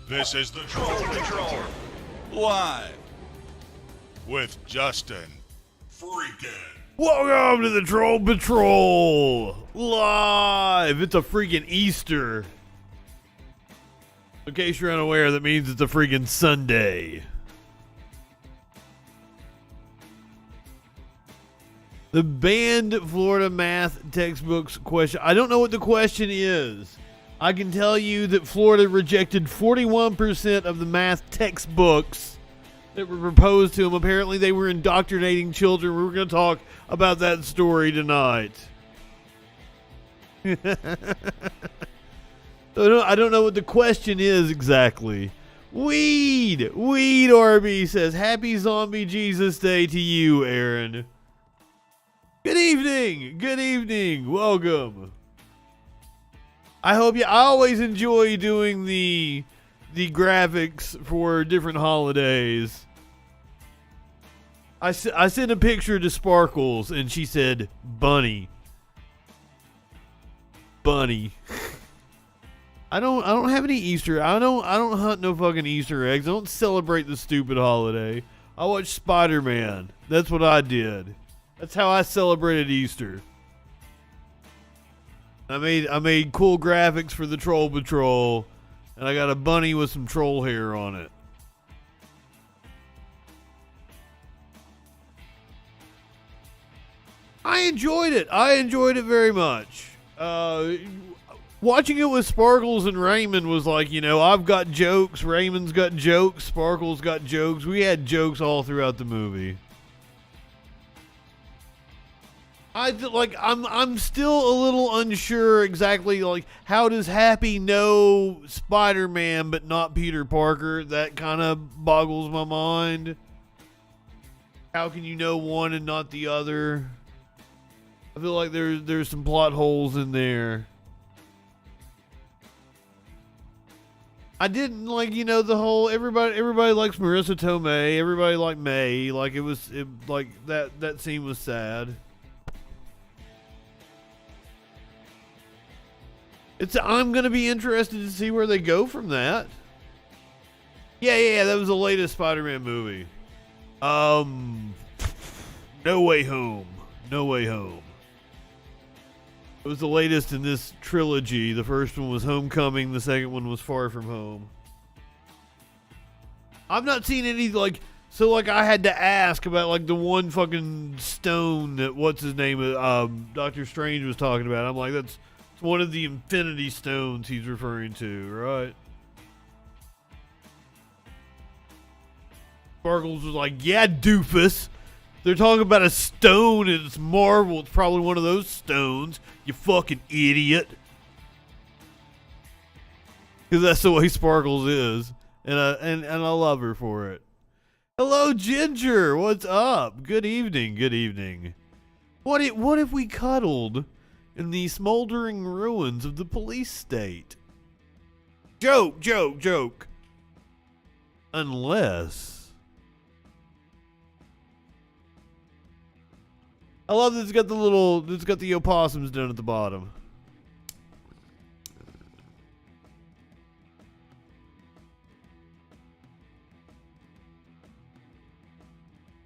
This is the Troll Patrol. Live. With Justin. Freakin. Welcome to the Troll Patrol. Live. It's a freaking Easter. In case you're unaware, that means it's a freaking Sunday. The banned Florida math textbooks question. I don't know what the question is. I can tell you that Florida rejected 41% of the math textbooks that were proposed to them. Apparently they were indoctrinating children. We're going to talk about that story tonight. I don't know what the question is exactly. Weed RB says, Happy Zombie Jesus Day to you, Aaron. Good evening, welcome. I always enjoy doing the graphics for different holidays. I sent a picture to Sparkles and she said, Bunny. I don't have any Easter. I don't hunt no fucking Easter eggs. I don't celebrate the stupid holiday. I watched Spider-Man. That's what I did. That's how I celebrated Easter. I made cool graphics for the Troll Patrol, and I got a bunny with some troll hair on it. I enjoyed it. Very much. Watching it with Sparkles and Raymond was like, I've got jokes, Raymond's got jokes, Sparkles got jokes. We had jokes all throughout the movie. I'm still a little unsure exactly, how does Happy know Spider-Man but not Peter Parker? That kind of boggles my mind. How can you know one and not the other? I feel like there's some plot holes in there. I didn't the whole everybody likes Marissa Tomei, everybody liked May, that scene was sad. I'm gonna be interested to see where they go from that. Yeah, that was the latest Spider-Man movie. No Way Home. It was the latest in this trilogy. The first one was Homecoming, the second one was Far From Home. I've not seen any, I had to ask about, the one fucking stone that, what's his name, Doctor Strange was talking about. I'm like, it's one of the Infinity Stones he's referring to, right? Sparkles was like, yeah, doofus. They're talking about a stone and it's Marvel. It's probably one of those stones. You fucking idiot. Because that's the way Sparkles is. And I love her for it. Hello, Ginger. What's up? Good evening. What if we cuddled in the smoldering ruins of the police state? Joke. Unless... I love that it's got the opossums down at the bottom.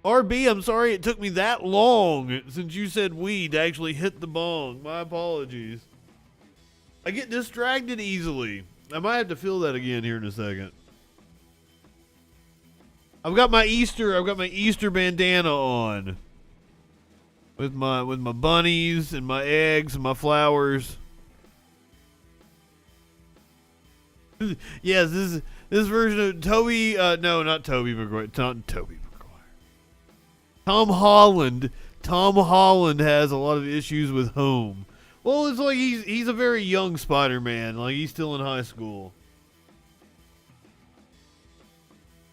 RB, I'm sorry it took me that long since you said weed to actually hit the bong. My apologies. I get distracted easily. I might have to fill that again here in a second. I've got my Easter bandana on. With my bunnies and my eggs and my flowers. Yes, this version of Toby. No, not Toby Maguire. Not Toby Maguire. Tom Holland. Tom Holland has a lot of issues with home. Well, it's like he's a very young Spider-Man. Like he's still in high school.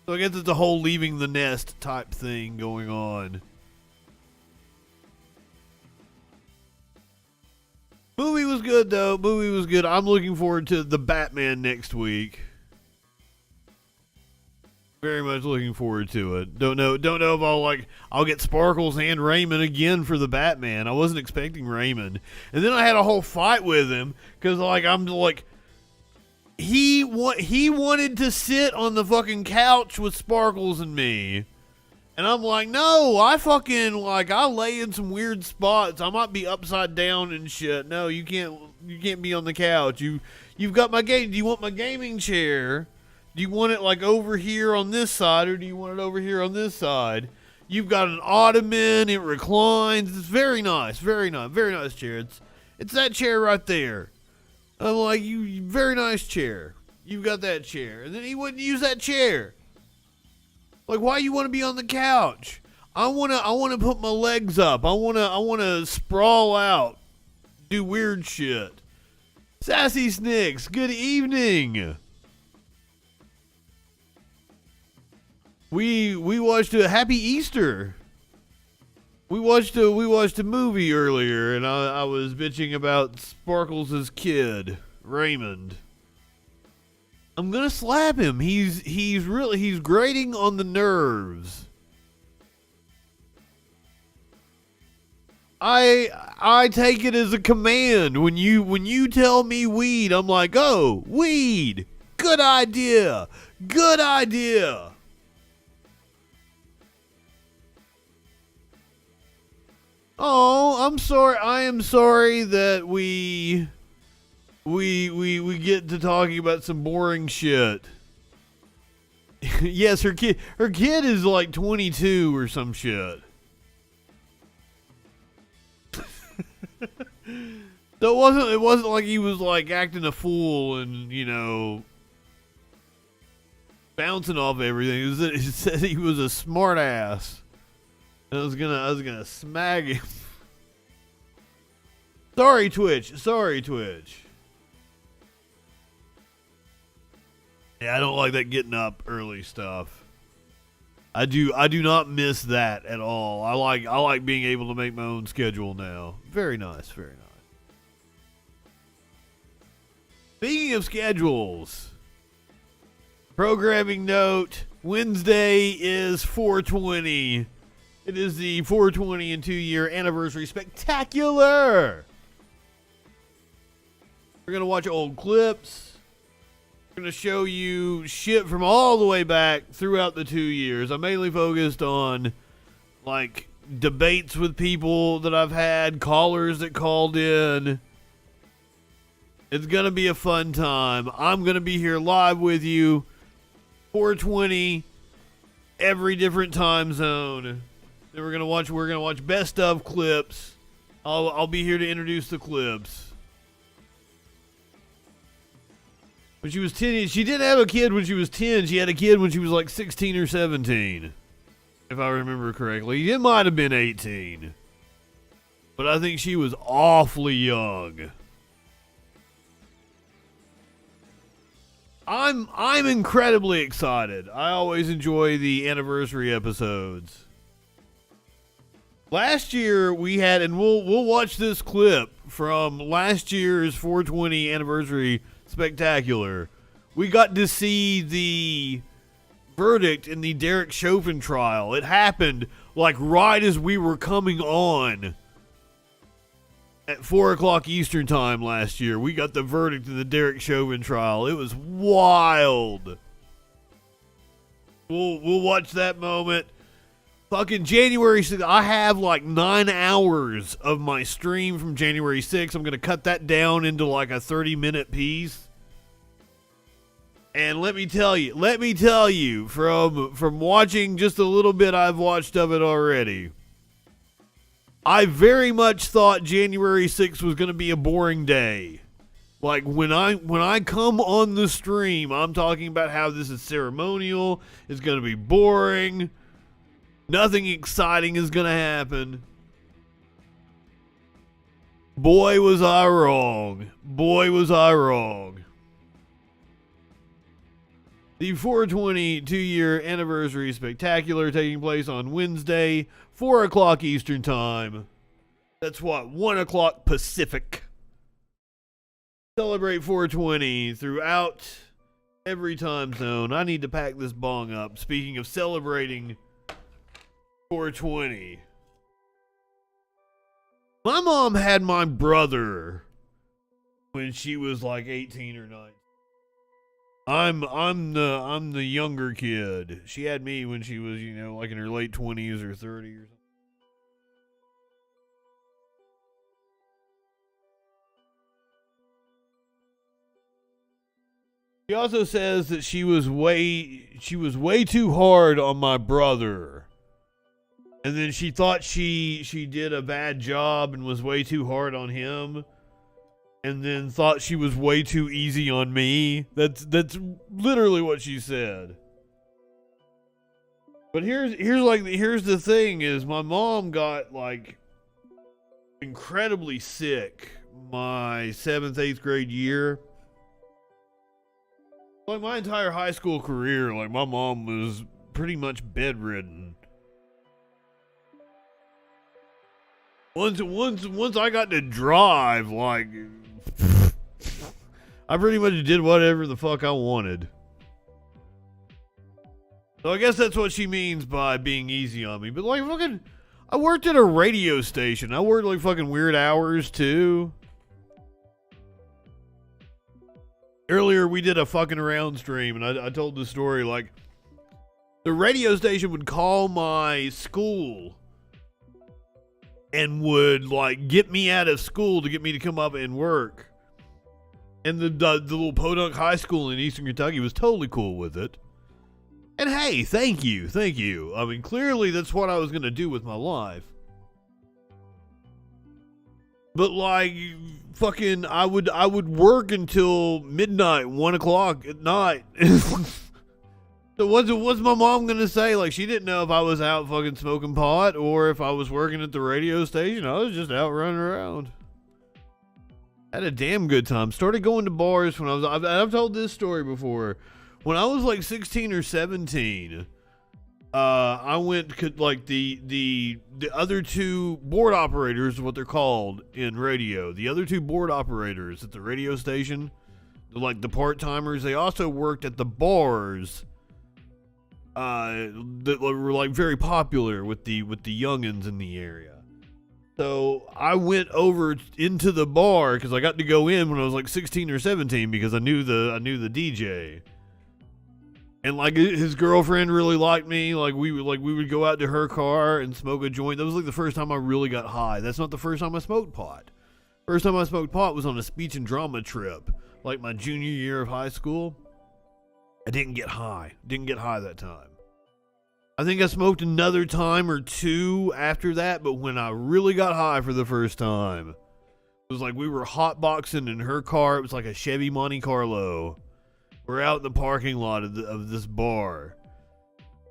So I guess it's a whole leaving the nest type thing going on. Movie was good though. I'm looking forward to the Batman next week. Very much looking forward to it. Don't know if I'll get Sparkles and Raymond again for the Batman. I wasn't expecting Raymond. And then I had a whole fight with him because he wanted to sit on the fucking couch with Sparkles and me. And I'm like, no, I lay in some weird spots. I might be upside down and shit. No, you can't be on the couch. You've got my game. Do you want my gaming chair? Do you want it like over here on this side, or do you want it over here on this side? You've got an ottoman. It reclines. It's very nice, very nice chair. It's that chair right there. I'm like, you very nice chair. You've got that chair, and then he wouldn't use that chair. Like, why you want to be on the couch? I wanna put my legs up. I wanna sprawl out, do weird shit. Sassy Snicks, good evening. We watched a Happy Easter. We watched a movie earlier, and I was bitching about Sparkles' kid, Raymond. I'm gonna slap him. He's grating on the nerves. I take it as a command. When you tell me weed, I'm like, oh, weed. Good idea. Good idea. Oh, I'm sorry. I am sorry that we get to talking about some boring shit. Yes, her kid is like 22 or some shit. So it wasn't like he was like acting a fool and, you know, bouncing off everything. It said he was a smart ass. I was gonna smack him. Sorry, Twitch. Yeah, I don't like that getting up early stuff. I do not miss that at all. I like being able to make my own schedule now. Very nice, very nice. Speaking of schedules, programming note, Wednesday is 420. It is the 420 and 2-year anniversary spectacular. We're going to watch old clips. We're going to show you shit from all the way back throughout the 2 years. I'm mainly focused on, like, debates with people that I've had, callers that called in. It's going to be a fun time. I'm going to be here live with you, 420, every different time zone. Then we're gonna watch best of clips. I'll be here to introduce the clips. When she was 10, she didn't have a kid when she was 10. She had a kid when she was like 16 or 17, if I remember correctly. It might have been 18, but I think she was awfully young. I'm incredibly excited. I always enjoy the anniversary episodes. Last year we had, and we'll watch this clip from last year's 420 anniversary spectacular. We got to see the verdict in the Derek Chauvin trial. It happened like right as we were coming on at 4 o'clock Eastern time last year. We got the verdict in the Derek Chauvin trial. It was wild. We'll watch that moment. Fucking January 6th, I have like 9 hours of my stream from January 6th. I'm going to cut that down into like a 30-minute piece. And let me tell you, from watching just a little bit I've watched of it already, I very much thought January 6th was going to be a boring day. Like, when I come on the stream, I'm talking about how this is ceremonial, it's going to be boring, nothing exciting is going to happen. Boy, was I wrong. Boy, was I wrong. The 420 2-year anniversary spectacular taking place on Wednesday, 4 o'clock Eastern time. That's what, 1 o'clock Pacific. Celebrate 420 throughout every time zone. I need to pack this bong up. Speaking of celebrating 420. My mom had my brother when she was like 18 or 19. I'm the younger kid. She had me when she was, like in her late 20s or 30s or something. She also says that she was way too hard on my brother. And then she thought she did a bad job and was way too hard on him. And then thought she was way too easy on me. That's literally what she said. But here's the thing is my mom got like incredibly sick my 7th, 8th grade year. Like my entire high school career, like my mom was pretty much bedridden. Once I got to drive, like I pretty much did whatever the fuck I wanted. So I guess that's what she means by being easy on me. But like fucking, I worked at a radio station. I worked like fucking weird hours too. Earlier we did a fucking around stream and I told the story like the radio station would call my school and would like get me out of school to get me to come up and work. And the little Podunk High School in Eastern Kentucky was totally cool with it. And hey, thank you. I mean, clearly that's what I was going to do with my life. But like, fucking, I would work until midnight, 1 o'clock at night. So what's my mom going to say? Like, she didn't know if I was out fucking smoking pot or if I was working at the radio station. I was just out running around. Had a damn good time. Started going to bars when I've told this story before. When I was like 16 or 17, I went like the other two board operators, what they're called in radio. The other two board operators at the radio station, like the part-timers, they also worked at the bars that were like very popular with the youngins in the area. So I went over into the bar because I got to go in when I was like 16 or 17 because I knew the DJ. And like his girlfriend really liked me. Like we would go out to her car and smoke a joint. That was like the first time I really got high. That's not the first time I smoked pot. First time I smoked pot was on a speech and drama trip, like my junior year of high school. I didn't get high. Didn't get high that time. I think I smoked another time or two after that, but when I really got high for the first time, it was like we were hotboxing in her car. It was like a Chevy Monte Carlo. We're out in the parking lot of this bar.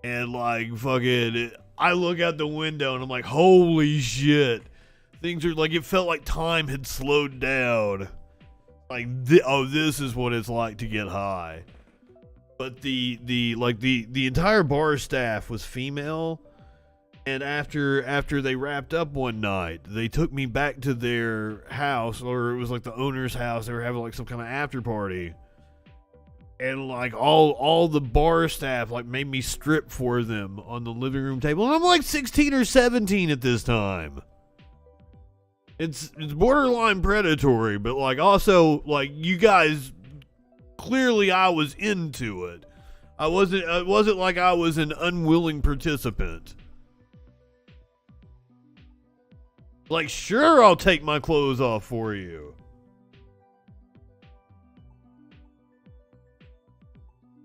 And like fucking, I look out the window and I'm like, holy shit. Things are like, it felt like time had slowed down. Like, this is what it's like to get high. But the entire bar staff was female, and after they wrapped up one night, they took me back to their house, or it was like the owner's house. They were having like some kind of after party, and like all the bar staff like made me strip for them on the living room table, and I'm like 16 or 17 at this time. It's borderline predatory, but like also like you guys. Clearly I was into it. It wasn't like I was an unwilling participant. Like, sure, I'll take my clothes off for you.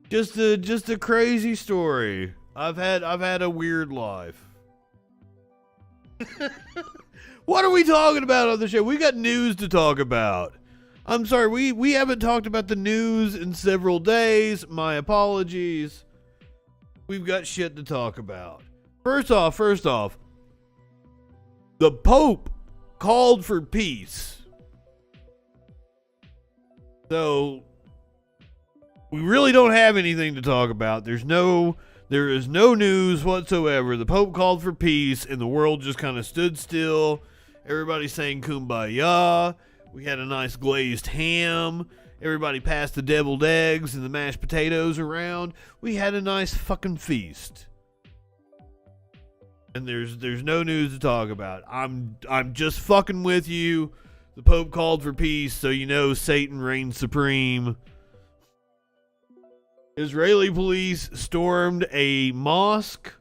Just a crazy story. I've had a weird life. What are we talking about on the show? We got news to talk about. I'm sorry, we haven't talked about the news in several days. My apologies. We've got shit to talk about. First off, the Pope called for peace. So, we really don't have anything to talk about. There is no news whatsoever. The Pope called for peace, and the world just kind of stood still. Everybody's saying kumbaya. We had a nice glazed ham. Everybody passed the deviled eggs and the mashed potatoes around. We had a nice fucking feast. And there's no news to talk about. I'm just fucking with you. The Pope called for peace, so you know Satan reigns supreme. Israeli police stormed a mosque.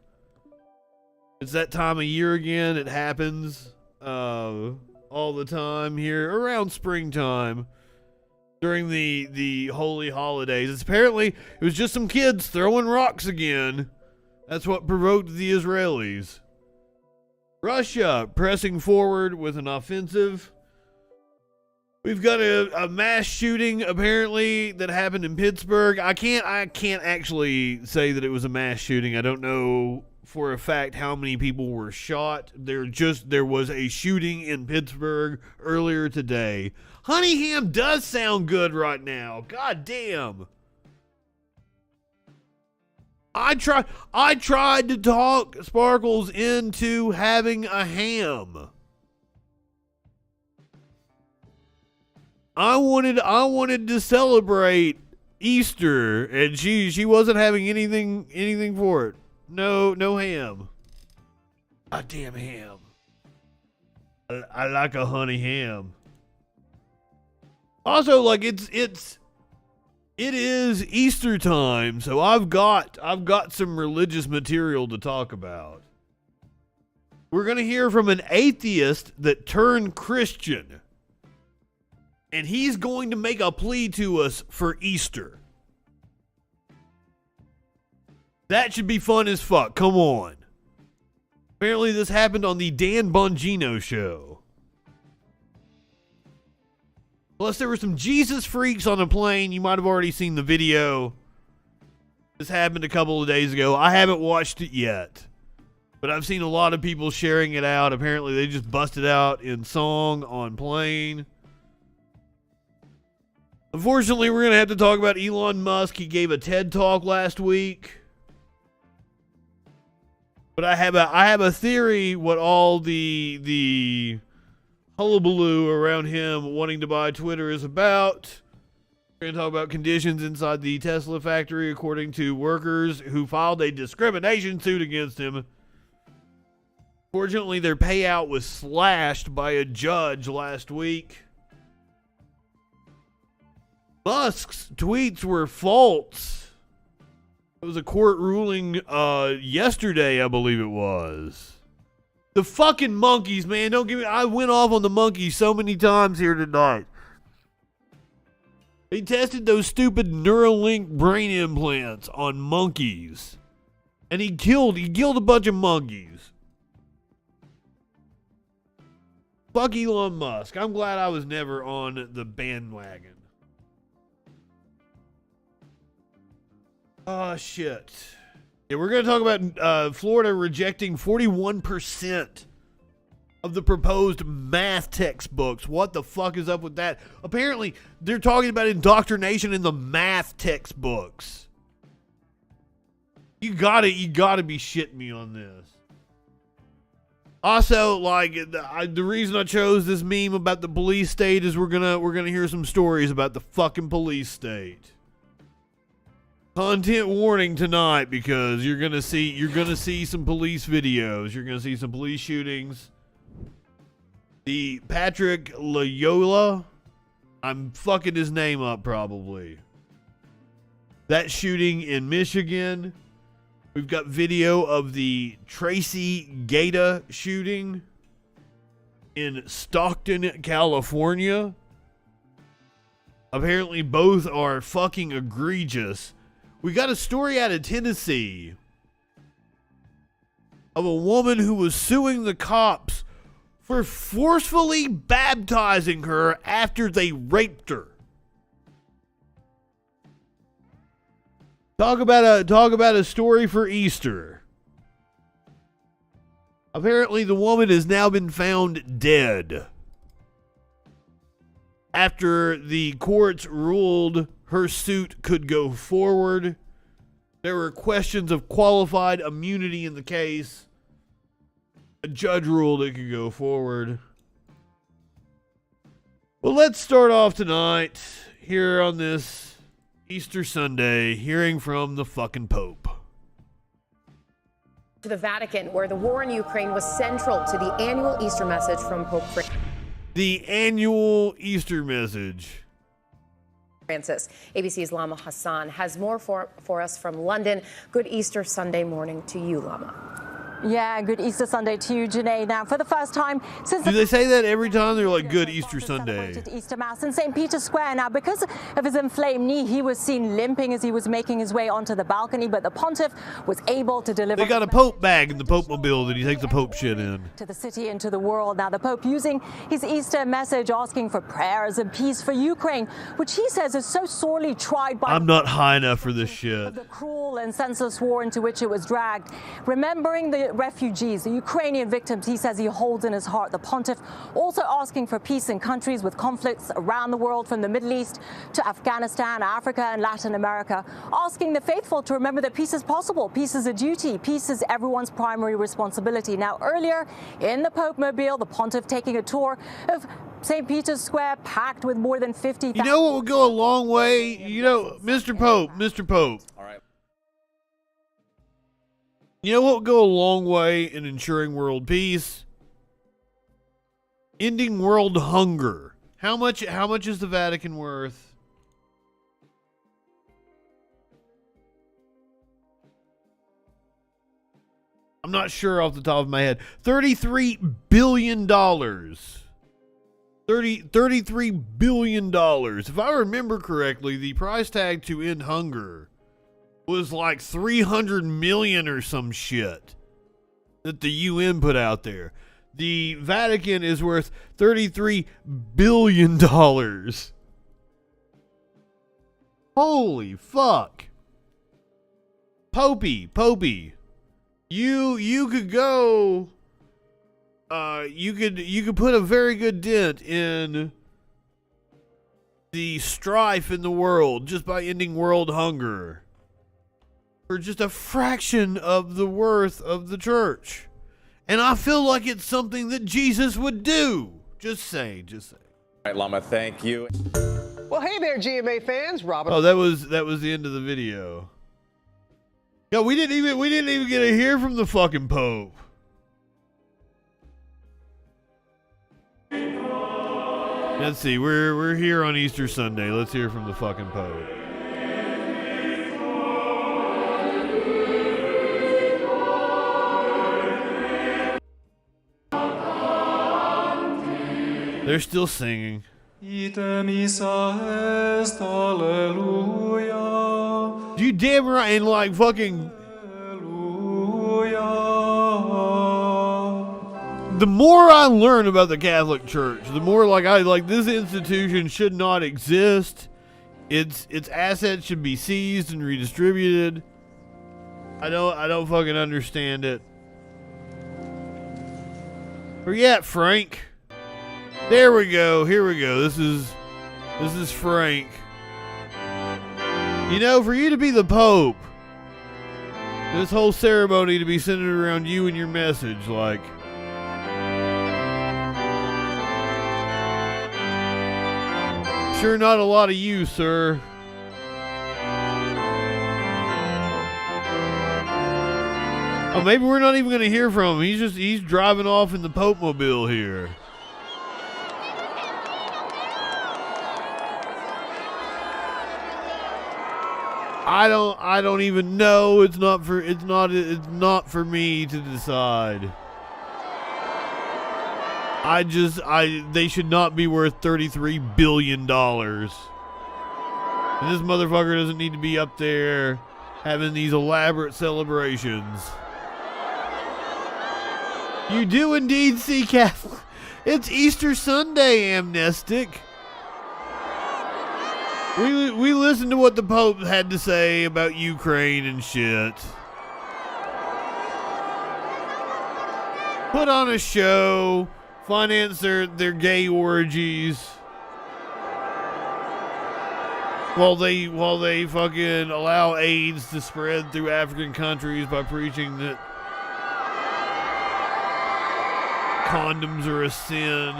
It's that time of year again. It happens all the time here around springtime during the holy holidays. It was just some kids throwing rocks again. That's what provoked the Israelis. Russia pressing forward with an offensive. We've got a mass shooting apparently that happened in Pittsburgh. I can't actually say that it was a mass shooting. I don't know for a fact how many people were shot. There was a shooting in Pittsburgh earlier today. Honeyham does sound good right now. God damn. I tried to talk Sparkles into having a ham. I wanted to celebrate Easter, and she wasn't having anything for it. No ham. A damn ham. I like a honey ham. Also, like it is Easter time, so I've got some religious material to talk about. We're gonna hear from an atheist that turned Christian. And he's going to make a plea to us for Easter. That should be fun as fuck. Come on. Apparently this happened on the Dan Bongino show. Plus there were some Jesus freaks on a plane. You might have already seen the video. This happened a couple of days ago. I haven't watched it yet. But I've seen a lot of people sharing it out. Apparently they just busted out in song on plane. Unfortunately, we're going to have to talk about Elon Musk. He gave a TED Talk last week. But I have a theory what all the hullabaloo around him wanting to buy Twitter is about. We're going to talk about conditions inside the Tesla factory according to workers who filed a discrimination suit against him. Fortunately, their payout was slashed by a judge last week. Musk's tweets were false. It was a court ruling yesterday, I believe it was. The fucking monkeys, man. Don't give me... I went off on the monkeys so many times here tonight. They tested those stupid Neuralink brain implants on monkeys. And he killed a bunch of monkeys. Fuck Elon Musk. I'm glad I was never on the bandwagon. Oh, shit. Yeah, we're going to talk about Florida rejecting 41% of the proposed math textbooks. What the fuck is up with that? Apparently, they're talking about indoctrination in the math textbooks. You gotta be shitting me on this. Also, like, the reason I chose this meme about the police state is we're gonna hear some stories about the fucking police state. Content warning tonight because you're gonna see some police videos. You're gonna see some police shootings. The Patrick Loyola, I'm fucking his name up probably. That shooting in Michigan. We've got video of the Tracy Gata shooting in Stockton, California. Apparently both are fucking egregious. We got a story out of Tennessee of a woman who was suing the cops for forcefully baptizing her after they raped her. Talk about a story for Easter. Apparently the woman has now been found dead after the courts ruled her suit could go forward. There were questions of qualified immunity in the case. A judge ruled it could go forward. Well, let's start off tonight here on this Easter Sunday, hearing from the fucking Pope. To the Vatican, where the war in Ukraine was central to the annual Easter message from Pope FREAKIN. The annual Easter message. Francis. ABC's Lama Hassan has more for us from London. Good Easter Sunday morning to you, Lama. Yeah, good Easter Sunday to you, Janae. Now, for the first time since... Do they say that every time? They're like, good Easter Sunday. Easter Mass in St. Peter's Square. Now, because of his inflamed knee, he was seen limping as he was making his way onto the balcony, but the pontiff was able to deliver... They got a Pope bag in the Pope mobile that he takes the Pope shit in. ...to the city and to the world. Now, the Pope using his Easter message asking for prayers and peace for Ukraine, which he says is so sorely tried by... I'm not high enough for this shit. ...the cruel and senseless war into which it was dragged. Remembering the refugees, the Ukrainian victims, he says he holds in his heart. The pontiff also asking for peace in countries with conflicts around the world, from the Middle East to Afghanistan, Africa and Latin America, asking the faithful to remember that peace is possible, peace is a duty, peace is everyone's primary responsibility. Now, earlier in the Pope mobile, the pontiff taking a tour of St. Peter's Square, packed with more than 50,000. You know what would go a long way? You know, Mr. Pope. All right. You know what would go a long way in ensuring world peace? Ending world hunger. How much is the Vatican worth? I'm not sure off the top of my head. $33 billion. $33 billion. If I remember correctly, the price tag to end hunger was like 300 million or some shit that the UN put out there. The Vatican is worth $33 billion. Holy fuck. Popey. You could go, you could put a very good dent in the strife in the world just by ending world hunger for just a fraction of the worth of the church. And I feel like it's something that Jesus would do. Just say. All right, Lama, thank you. Well, hey there, GMA fans. Robert. Oh, that was the end of the video. Yeah, we didn't even get to hear from the fucking Pope. Let's see, we're here on Easter Sunday. Let's hear from the fucking Pope. They're still singing. Ite missa est, alleluia. You damn right, and like fucking. Alleluia. The more I learn about the Catholic Church, the more like this institution should not exist. Its assets should be seized and redistributed. I don't fucking understand it. Forget Frank. There we go. Here we go. This is Frank. You know, for you to be the Pope, this whole ceremony to be centered around you and your message, like. Sure not a lot of you, sir. Oh, maybe we're not even going to hear from him. He's driving off in the Pope mobile here. I don't even know. It's not for me to decide. They should not be worth $33 billion. And this motherfucker doesn't need to be up there having these elaborate celebrations. You do indeed see Catholic. It's Easter Sunday, amnestic. We listened to what the Pope had to say about Ukraine and shit. Put on a show, finance their gay orgies, while they fucking allow AIDS to spread through African countries by preaching that condoms are a sin.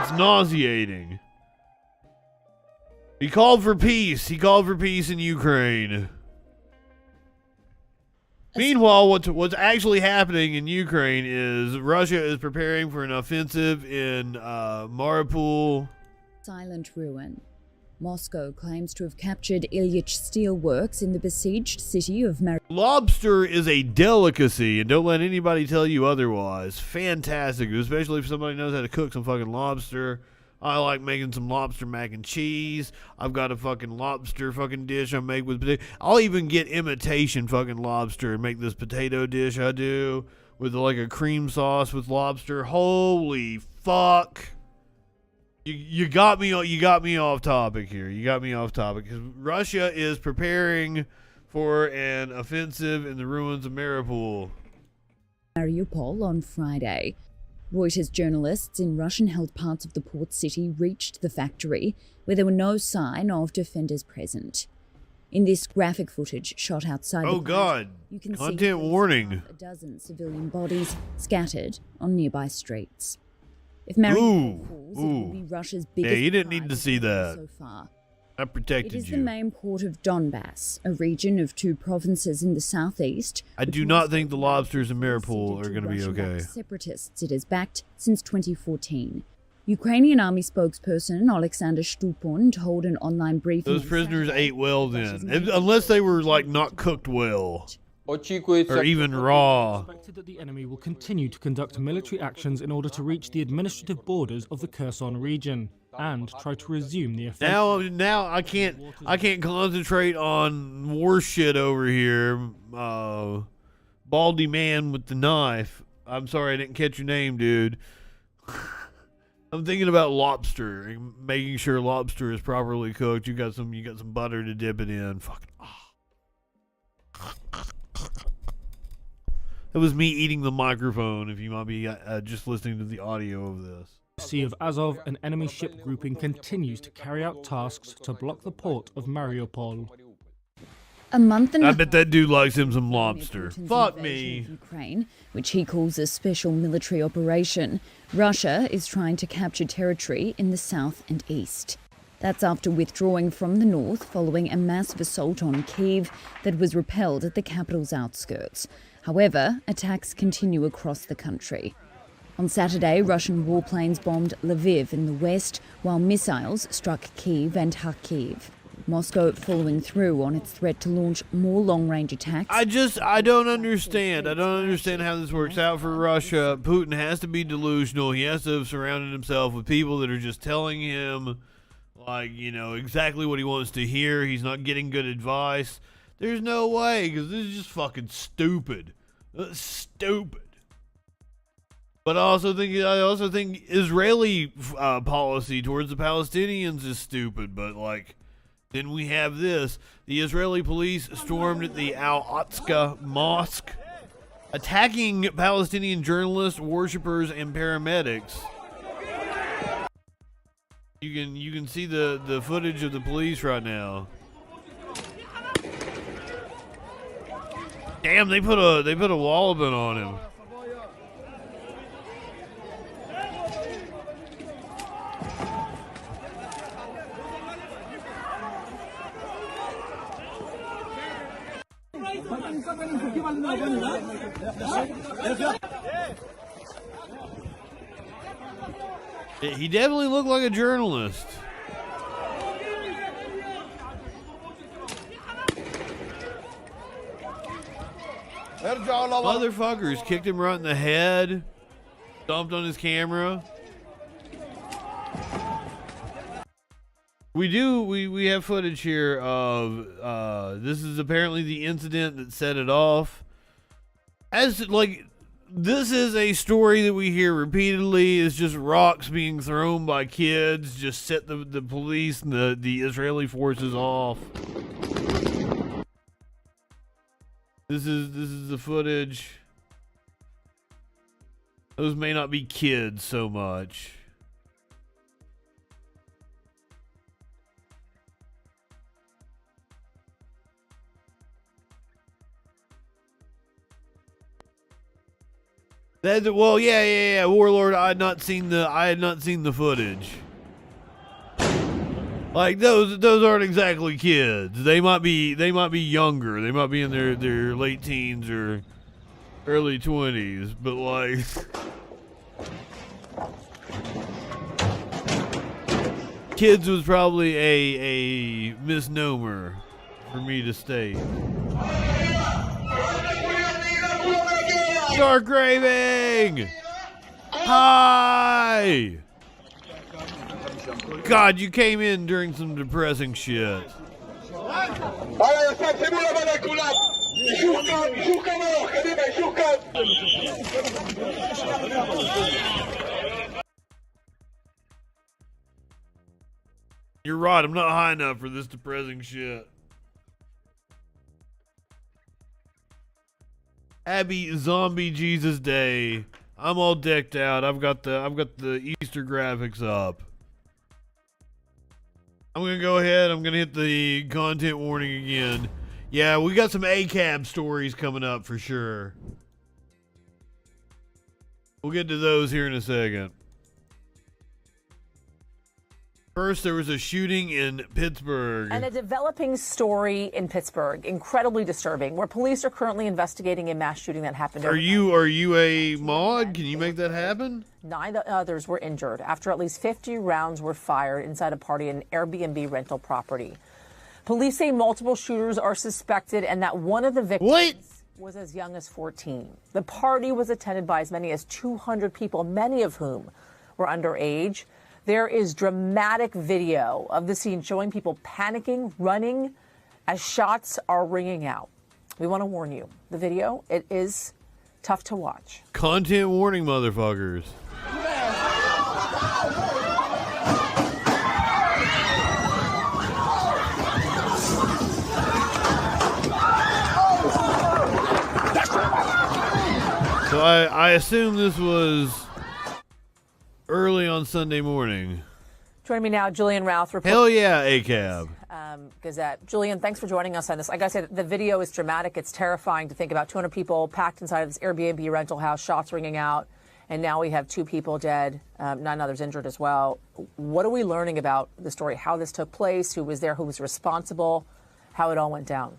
It's nauseating. He called for peace. He called for peace in Ukraine. Meanwhile, what's actually happening in Ukraine is Russia is preparing for an offensive in Mariupol. Silent ruin. Moscow claims to have captured Ilyich steelworks in the besieged city of Mariupol. Lobster is a delicacy, and don't let anybody tell you otherwise. Fantastic, especially if somebody knows how to cook some fucking lobster. I like making some lobster mac and cheese. I've got a fucking lobster fucking dish I make with potato. I'll even get imitation fucking lobster and make this potato dish I do with like a cream sauce with lobster. Holy fuck. You got me off topic here. You got me off topic because Russia is preparing for an offensive in the ruins of Mariupol. Mariupol on Friday. Reuters journalists in Russian-held parts of the port city reached the factory, where there were no sign of defenders present. In this graphic footage shot outside the plant, you can content see warning. a dozen civilian bodies scattered on nearby streets. If Mariupol falls, it will be Russia's biggest you didn't need to see that. so far. I protected It is you. the main port of Donbass, a region of 2 provinces in the southeast. I do not think the lobsters in Mariupol are going to be okay. Separatists it has backed since 2014. Ukrainian army spokesperson Alexander Stupon told an online briefing. Those prisoners ate well then, unless they were like not cooked well. Or even raw. It's expected that the enemy will continue to conduct military actions in order to reach the administrative borders of the Kherson region and try to resume the offensive. Now I can't concentrate on war shit over here. Baldy man with the knife. I'm sorry I didn't catch your name, dude. I'm thinking about lobster and making sure lobster is properly cooked. You got some butter to dip it in. Fuck. That was me eating the microphone, if you might be just listening to the audio of this. The Sea of Azov, an enemy ship grouping, continues to carry out tasks to block the port of Mariupol. A month and I bet that dude likes him some lobster. Putin's Fuck invasion me. of Ukraine, which he calls a special military operation, Russia is trying to capture territory in the south and east. That's after withdrawing from the north following a massive assault on Kyiv that was repelled at the capital's outskirts. However, attacks continue across the country. On Saturday, Russian warplanes bombed Lviv in the west, while missiles struck Kyiv and Kharkiv. Moscow following through on its threat to launch more long-range attacks. I don't understand. I don't understand how this works out for Russia. Putin has to be delusional. He has to have surrounded himself with people that are just telling him, like, you know, exactly what he wants to hear. He's not getting good advice. There's no way, because this is just fucking stupid. Stupid. But I also think Israeli policy towards the Palestinians is stupid. But like, then we have this: the Israeli police stormed the Al-Aqsa Mosque, attacking Palestinian journalists, worshippers, and paramedics. You can see the footage of the police right now. Damn, they put a walloping on him. He definitely looked like a journalist. Motherfuckers kicked him right in the head, stomped on his camera. We have footage here of this is apparently the incident that set it off. As like, this is a story that we hear repeatedly. It's just rocks being thrown by kids just set the police and the Israeli forces off. This is the footage. Those may not be kids so much. Well, yeah. Warlord, I had not seen the footage. Like those aren't exactly kids. They might be younger. They might be in their late teens or early 20s, but like kids was probably a misnomer for me to state. Dark Raving! Hi! God, you came in during some depressing shit. You're right, I'm not high enough for this depressing shit. Happy Zombie Jesus Day. I'm all decked out. I've got the Easter graphics up. I'm gonna go ahead. I'm gonna hit the content warning again. Yeah, we got some ACAB stories coming up for sure. We'll get to those here in a second. First, there was a shooting in Pittsburgh. And a developing story in Pittsburgh, incredibly disturbing, where police are currently investigating a mass shooting that happened. Are you a mod? Can you make that happen? 9 others were injured after at least 50 rounds were fired inside a party in an Airbnb rental property. Police say multiple shooters are suspected and that one of the victims was as young as 14. The party was attended by as many as 200 people, many of whom were underage. There is dramatic video of the scene showing people panicking, running as shots are ringing out. We want to warn you, the video, it is tough to watch. Content warning, motherfuckers. So I assume this was early on Sunday morning. Joining me now, Julian Routh. Hell yeah, ACAB. Gazette. Julian, thanks for joining us on this. Like I said, the video is dramatic. It's terrifying to think about 200 people packed inside of this Airbnb rental house, shots ringing out, and now we have 2 people dead, 9 others injured as well. What are we learning about the story, how this took place, who was there, who was responsible, how it all went down?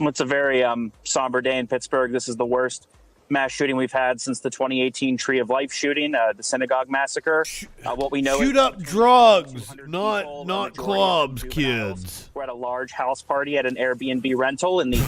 It's a very somber day in Pittsburgh. This is the worst mass shooting we've had since the 2018 Tree of Life shooting, the synagogue massacre. What we know shoot up drugs, not clubs, kids. We're at a large house party at an Airbnb rental in the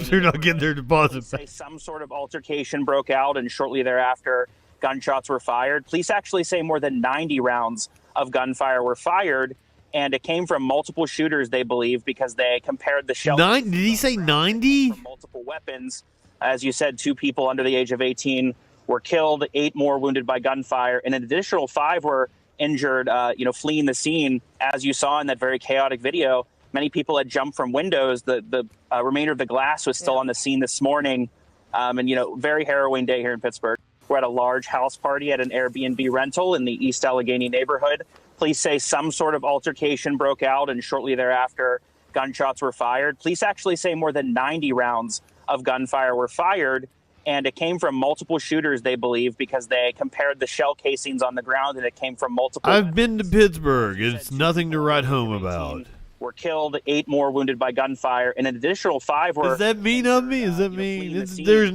they're not getting their deposit back. Some sort of altercation broke out, and shortly thereafter, gunshots were fired. Police actually say more than 90 rounds of gunfire were fired, and it came from multiple shooters, they believe, because they compared the shell. Did he say 90? Multiple weapons. As you said, 2 people under the age of 18 were killed, 8 more wounded by gunfire, and an additional 5 were injured, fleeing the scene. As you saw in that very chaotic video, many people had jumped from windows. The remainder of the glass was still on the scene this morning. Very harrowing day here in Pittsburgh. We're at a large house party at an Airbnb rental in the East Allegheny neighborhood. Police say some sort of altercation broke out, and shortly thereafter, gunshots were fired. Police actually say more than 90 rounds of gunfire were fired, and it came from multiple shooters, they believe, because they compared the shell casings on the ground, and it came from multiple. I've been to Pittsburgh. It's nothing to write home about. Were killed, 8 more wounded by gunfire, and an additional 5 were. Does that mean of me? Does that mean there's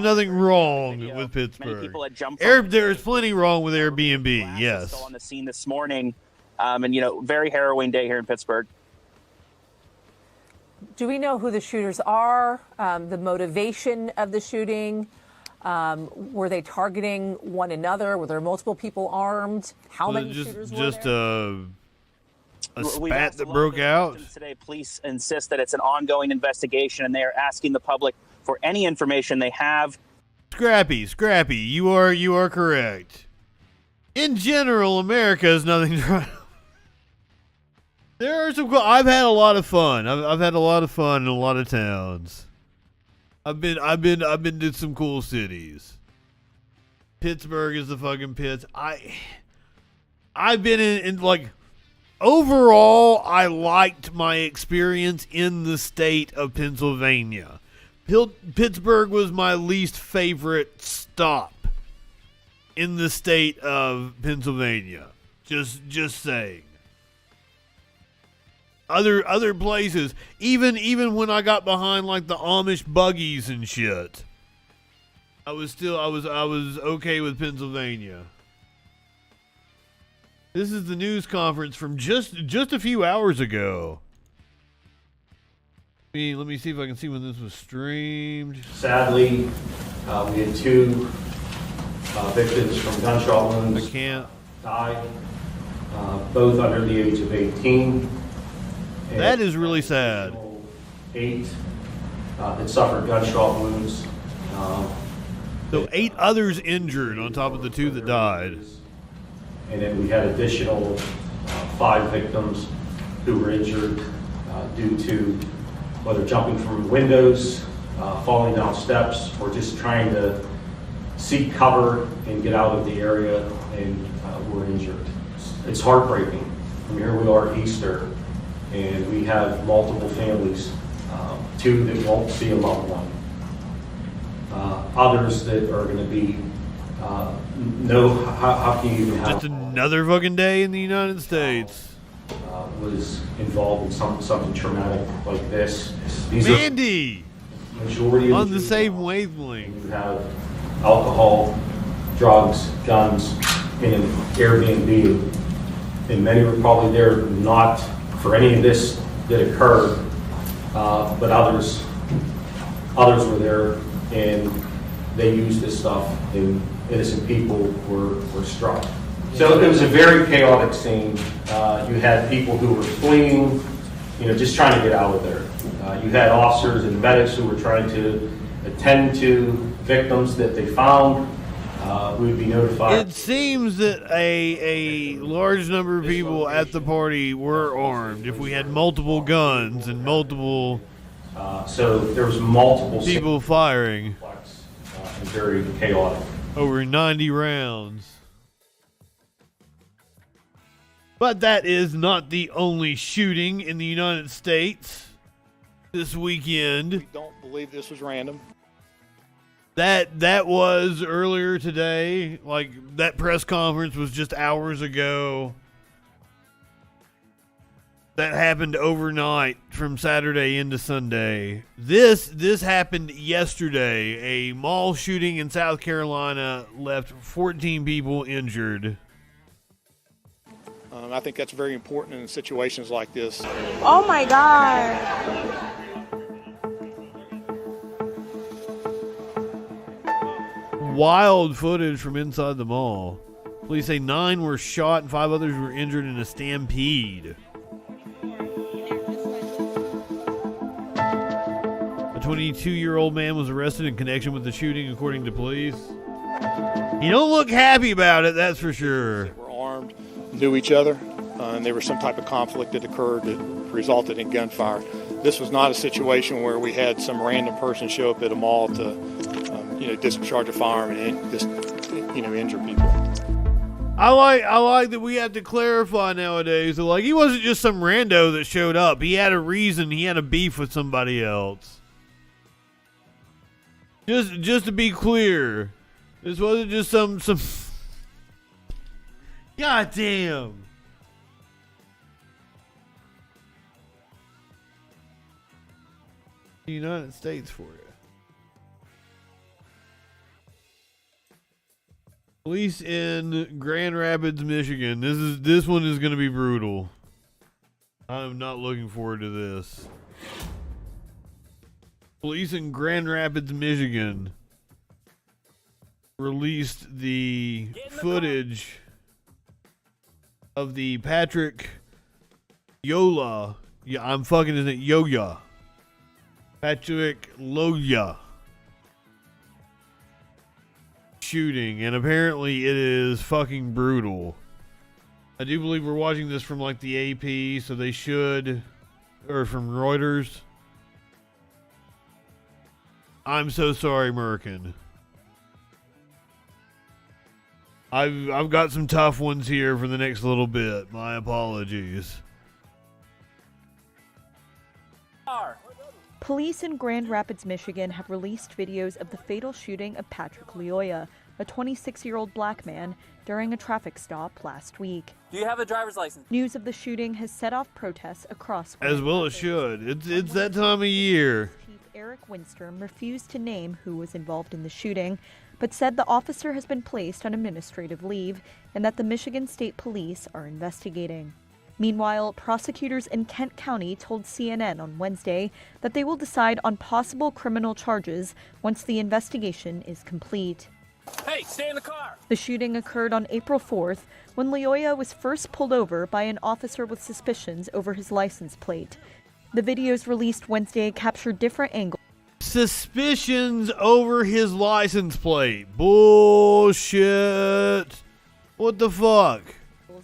nothing wrong with Pittsburgh? Many people had jumped. There's plenty wrong with Airbnb. Yes. Still on the scene this morning, very harrowing day here in Pittsburgh. Do we know who the shooters are, the motivation of the shooting? Were they targeting one another? Were there multiple people armed? How many shooters were there? Just a spat that broke out? Today, police insist that it's an ongoing investigation, and they are asking the public for any information they have. Scrappy, you are correct. In general, America is nothing to write. There are some. I've had a lot of fun. I've had a lot of fun in a lot of towns. I've been to some cool cities. Pittsburgh is the fucking pits. I've been in like. Overall, I liked my experience in the state of Pennsylvania. Pittsburgh was my least favorite stop in the state of Pennsylvania. Just saying. other places. Even when I got behind like the Amish buggies and shit, I was okay with Pennsylvania. This is the news conference from just a few hours ago. Let me see if I can see when this was streamed. Sadly, we had 2 victims from gunshot wounds. I can't. Died, both under the age of 18. That is really sad. 8 that suffered gunshot wounds. So 8 others injured on top of the 2 that died. And then we had additional 5 victims who were injured due to whether jumping from windows, falling down steps, or just trying to seek cover and get out of the area, and were injured. It's heartbreaking. Here we are at Easter, and we have multiple families, 2 that won't see a loved one, others that are going to be how can you even have just another fucking day in the United States was involved in something traumatic like this. Mandy Majority on the same wavelength. You have alcohol, drugs, guns in an Airbnb, and many were probably there not for any of this that occurred, but others were there, and they used this stuff, and innocent people were struck. So it was a very chaotic scene. You had people who were fleeing, just trying to get out of there. You had officers and medics who were trying to attend to victims that they found. We would be notified. It seems that a large number of people at the party were armed. If we had multiple guns and multiple so there was multiple people firing, and very chaotic. Over 90 rounds. But that is not the only shooting in the United States this weekend. We don't believe this was random. That was earlier today. Like, that press conference was just hours ago. That happened overnight from Saturday into Sunday. This happened yesterday. A mall shooting in South Carolina left 14 people injured. I think that's very important in situations like this. Oh my God. Wild footage from inside the mall. Police say 9 were shot and 5 others were injured in a stampede. A 22-year-old man was arrested in connection with the shooting, according to police. You don't look happy about it, that's for sure. They were armed, knew each other, and there was some type of conflict that occurred that resulted in gunfire. This was not a situation where we had some random person show up at a mall to, discharge a firearm and just, injure people. I like that we have to clarify nowadays that, like, he wasn't just some rando that showed up. He had a reason. He had a beef with somebody else. Just to be clear, this wasn't just some. God damn. The United States for you. Police in Grand Rapids, Michigan. This one is going to be brutal. I'm not looking forward to this. Police in Grand Rapids, Michigan released the footage of the Patrick Yola. Yeah, I'm fucking his name. Yoya. Patrick Loya shooting, and apparently it is fucking brutal. I do believe we're watching this from like the AP, so they should, or from Reuters. I'm so sorry, Merkin. I've got some tough ones here for the next little bit. My apologies. Police in Grand Rapids, Michigan have released videos of the fatal shooting of Patrick Loya. a 26-year-old black man, during a traffic stop last week. Do you have a driver's license? News of the shooting has set off protests across. As well it should. It's that time of year. Chief Eric Winstrom refused to name who was involved in the shooting, but said the officer has been placed on administrative leave and that the Michigan State Police are investigating. Meanwhile, prosecutors in Kent County told CNN on Wednesday that they will decide on possible criminal charges once the investigation is complete. Hey, stay in the car! The shooting occurred on April 4th when Leoya was first pulled over by an officer with suspicions over his license plate. The videos released Wednesday captured different angles. Suspicions over his license plate. Bullshit. What the fuck?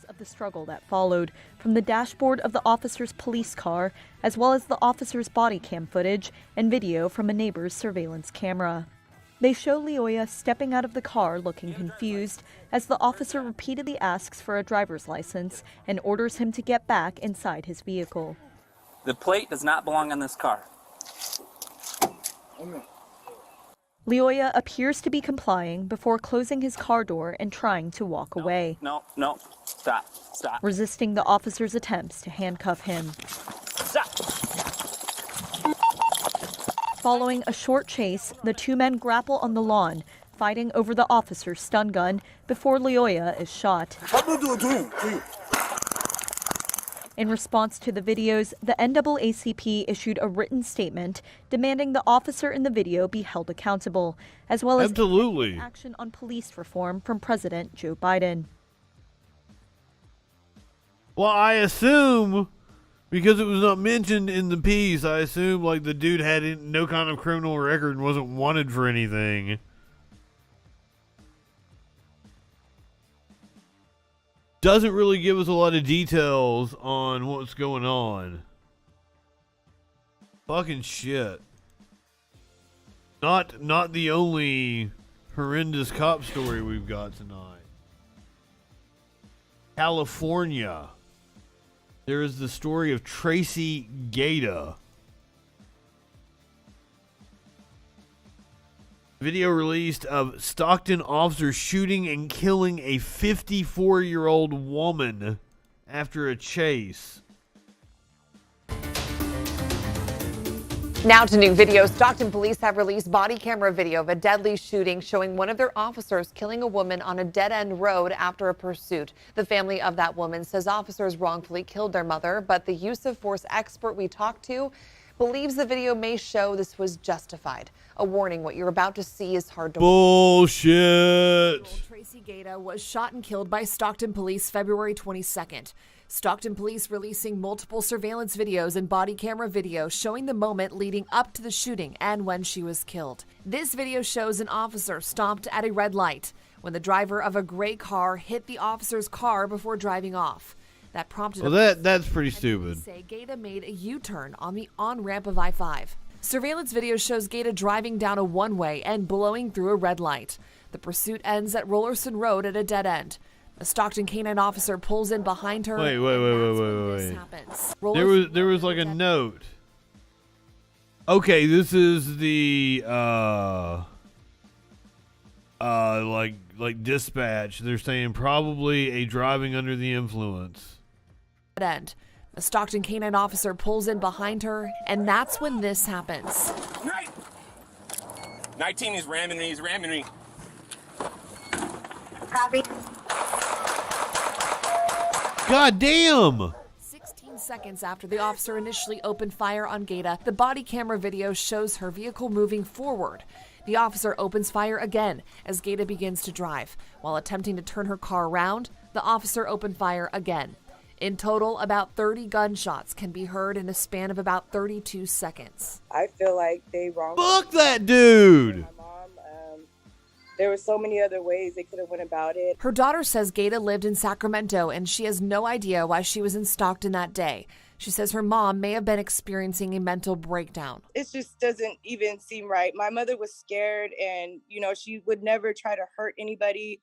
Of the struggle that followed from the dashboard of the officer's police car, as well as the officer's body cam footage and video from a neighbor's surveillance camera. They show Leoya stepping out of the car looking confused as the officer repeatedly asks for a driver's license and orders him to get back inside his vehicle. The plate does not belong on this car. Leoya appears to be complying before closing his car door and trying to walk away. No, stop. Resisting the officer's attempts to handcuff him. Stop. Following a short chase, the two men grapple on the lawn, fighting over the officer's stun gun before Leoya is shot. In response to the videos, the NAACP issued a written statement demanding the officer in the video be held accountable, as well as action on police reform from President Joe Biden. Well, I assume, because it was not mentioned in the piece, I assume like the dude had no kind of criminal record and wasn't wanted for anything. Doesn't really give us a lot of details on what's going on. Fucking shit. Not the only horrendous cop story we've got tonight. California. There is the story of Tracy Gata. Video released of Stockton officer shooting and killing a 54-year-old woman after a chase. Now to new video. Stockton police have released body camera video of a deadly shooting showing one of their officers killing a woman on a dead-end road after a pursuit. The family of that woman says officers wrongfully killed their mother, but the use of force expert we talked to believes the video may show this was justified. A warning, what you're about to see is hard to bullshit. Tracy Gata was shot and killed by Stockton police February 22nd. Stockton police releasing multiple surveillance videos and body camera video showing the moment leading up to the shooting and when she was killed. This video shows an officer stopped at a red light when the driver of a gray car hit the officer's car before driving off. That prompted that's pretty stupid. Say Gata made a U-turn on the on-ramp of I-5. Surveillance video shows Gata driving down a one-way and blowing through a red light. The pursuit ends at Rollerson Road at a dead end. A Stockton canine officer pulls in behind her. Wait. This happens. There was like a note. Okay, this is the like dispatch. They're saying probably a driving under the influence. End. A Stockton canine officer pulls in behind her, and that's when this happens. 19 is ramming me. Copy. God damn! 16 seconds after the officer initially opened fire on Gata, the body camera video shows her vehicle moving forward. The officer opens fire again as Gata begins to drive. While attempting to turn her car around, the officer opened fire again. In total, about 30 gunshots can be heard in a span of about 32 seconds. I feel like they wrong. Fuck that dude! My mom, there were so many other ways they could have went about it. Her daughter says Gata lived in Sacramento and she has no idea why she was in Stockton that day. She says her mom may have been experiencing a mental breakdown. It just doesn't even seem right. My mother was scared and, she would never try to hurt anybody,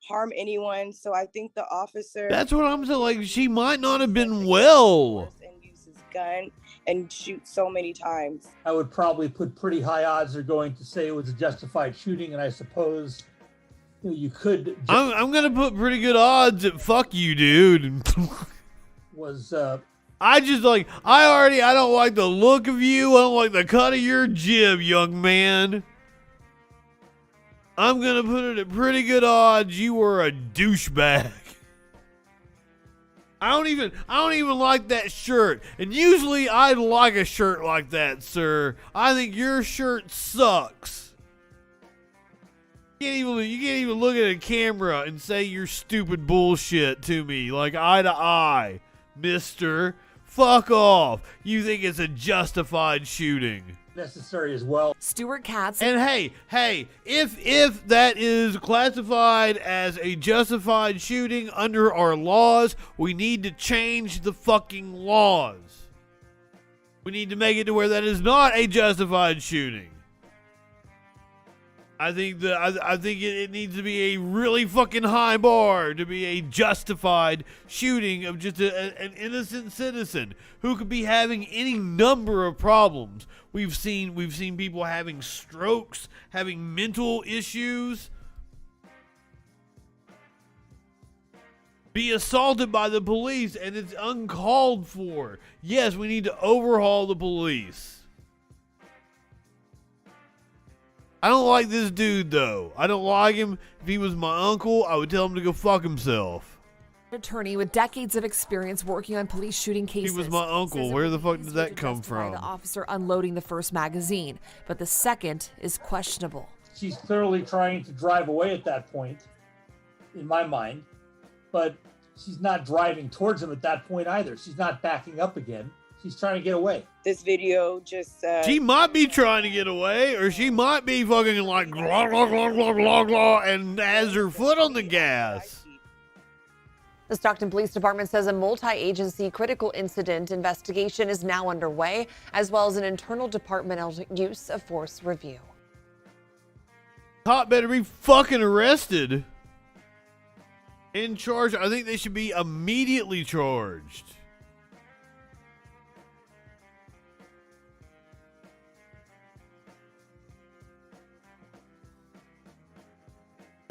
harm anyone. So I think the officer... That's what I'm saying. Like, she might not have been well. ...and use his gun and shoot so many times. I would probably put pretty high odds they're going to say it was a justified shooting, and I suppose you could. I'm gonna put pretty good odds at fuck you, dude. Was I don't like the look of you. I don't like the cut of your jib, young man. I'm gonna put it at pretty good odds you were a douchebag. I don't even like that shirt. And usually I'd like a shirt like that, sir. I think your shirt sucks. You can't even look at a camera and say your stupid bullshit to me like eye to eye, mister. Fuck off. You think it's a justified shooting. necessary as well. Stuart Katz. And hey, if that is classified as a justified shooting under our laws, we need to change the fucking laws. We need to make it to where that is not a justified shooting. I think it needs to be a really fucking high bar to be a justified shooting of just an innocent citizen who could be having any number of problems. We've seen people having strokes, having mental issues, be assaulted by the police, and it's uncalled for. Yes, we need to overhaul the police. I don't like this dude, though. I don't like him. If he was my uncle, I would tell him to go fuck himself. Attorney with decades of experience working on police shooting cases. He was my uncle. Where the fuck did that come from? The officer unloading the first magazine, but the second is questionable. She's clearly trying to drive away at that point, in my mind, but she's not driving towards him at that point either. She's not backing up again. She's trying to get away. This video just... She might be trying to get away, or she might be fucking like blah, blah, blah, blah, blah, blah, and has her foot on the gas. The Stockton Police Department says a multi-agency critical incident investigation is now underway, as well as an internal departmental use of force review. Cop better be fucking arrested. In charge. I think they should be immediately charged.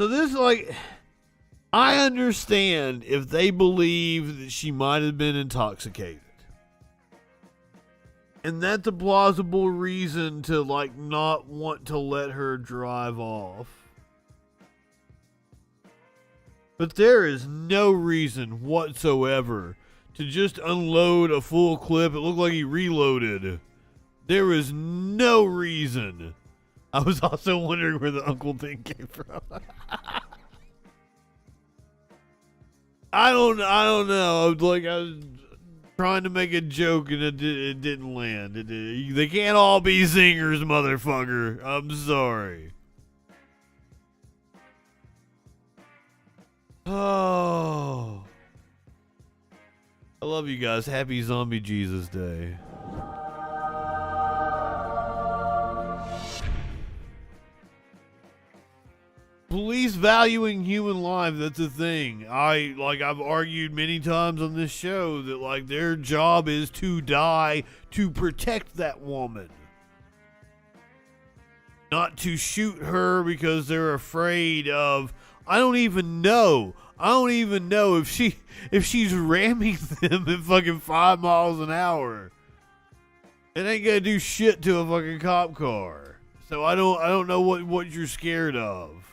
So this, like, I understand if they believe that she might have been intoxicated. And that's a plausible reason to, like, not want to let her drive off. But there is no reason whatsoever to just unload a full clip. It looked like he reloaded. There is no reason. I was also wondering where the uncle thing came from. I don't know. I was trying to make a joke and it didn't land. They can't all be singers, motherfucker. I'm sorry. Oh. I love you guys. Happy Zombie Jesus Day. Police valuing human life, that's a thing. I've argued many times on this show that, like, their job is to die to protect that woman. Not to shoot her because they're afraid of, I don't even know if she's ramming them at fucking 5 miles an hour. It ain't gonna do shit to a fucking cop car. So I don't know what you're scared of.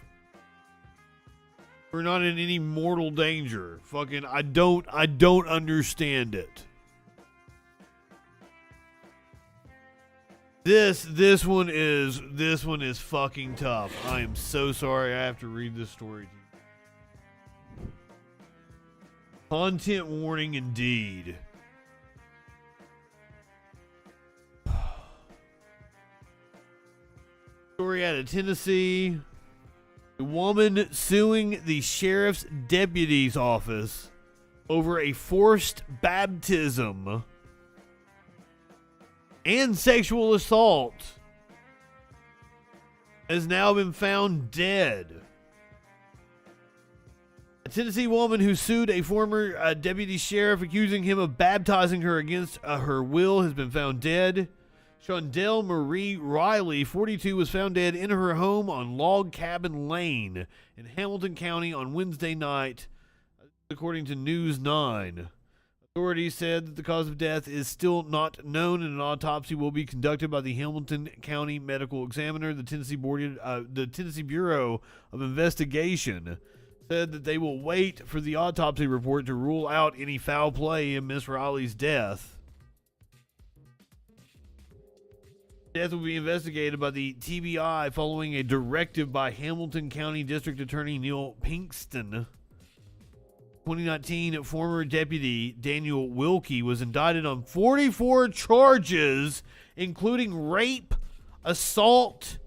We're not in any mortal danger. Fucking, I don't understand it. This one is fucking tough. I am so sorry I have to read this story to you. Content warning indeed. Story out of Tennessee. A woman suing the sheriff's deputy's office over a forced baptism and sexual assault has now been found dead. A Tennessee woman who sued a former deputy sheriff accusing him of baptizing her against her will has been found dead. Shondell Marie Riley, 42, was found dead in her home on Log Cabin Lane in Hamilton County on Wednesday night, according to News 9. Authorities said that the cause of death is still not known, and an autopsy will be conducted by the Hamilton County Medical Examiner. The Tennessee Bureau of Investigation said that they will wait for the autopsy report to rule out any foul play in Miss Riley's death. Death will be investigated by the TBI following a directive by Hamilton County District Attorney Neil Pinkston. 2019, former deputy Daniel Wilkie was indicted on 44 charges, including rape, assault,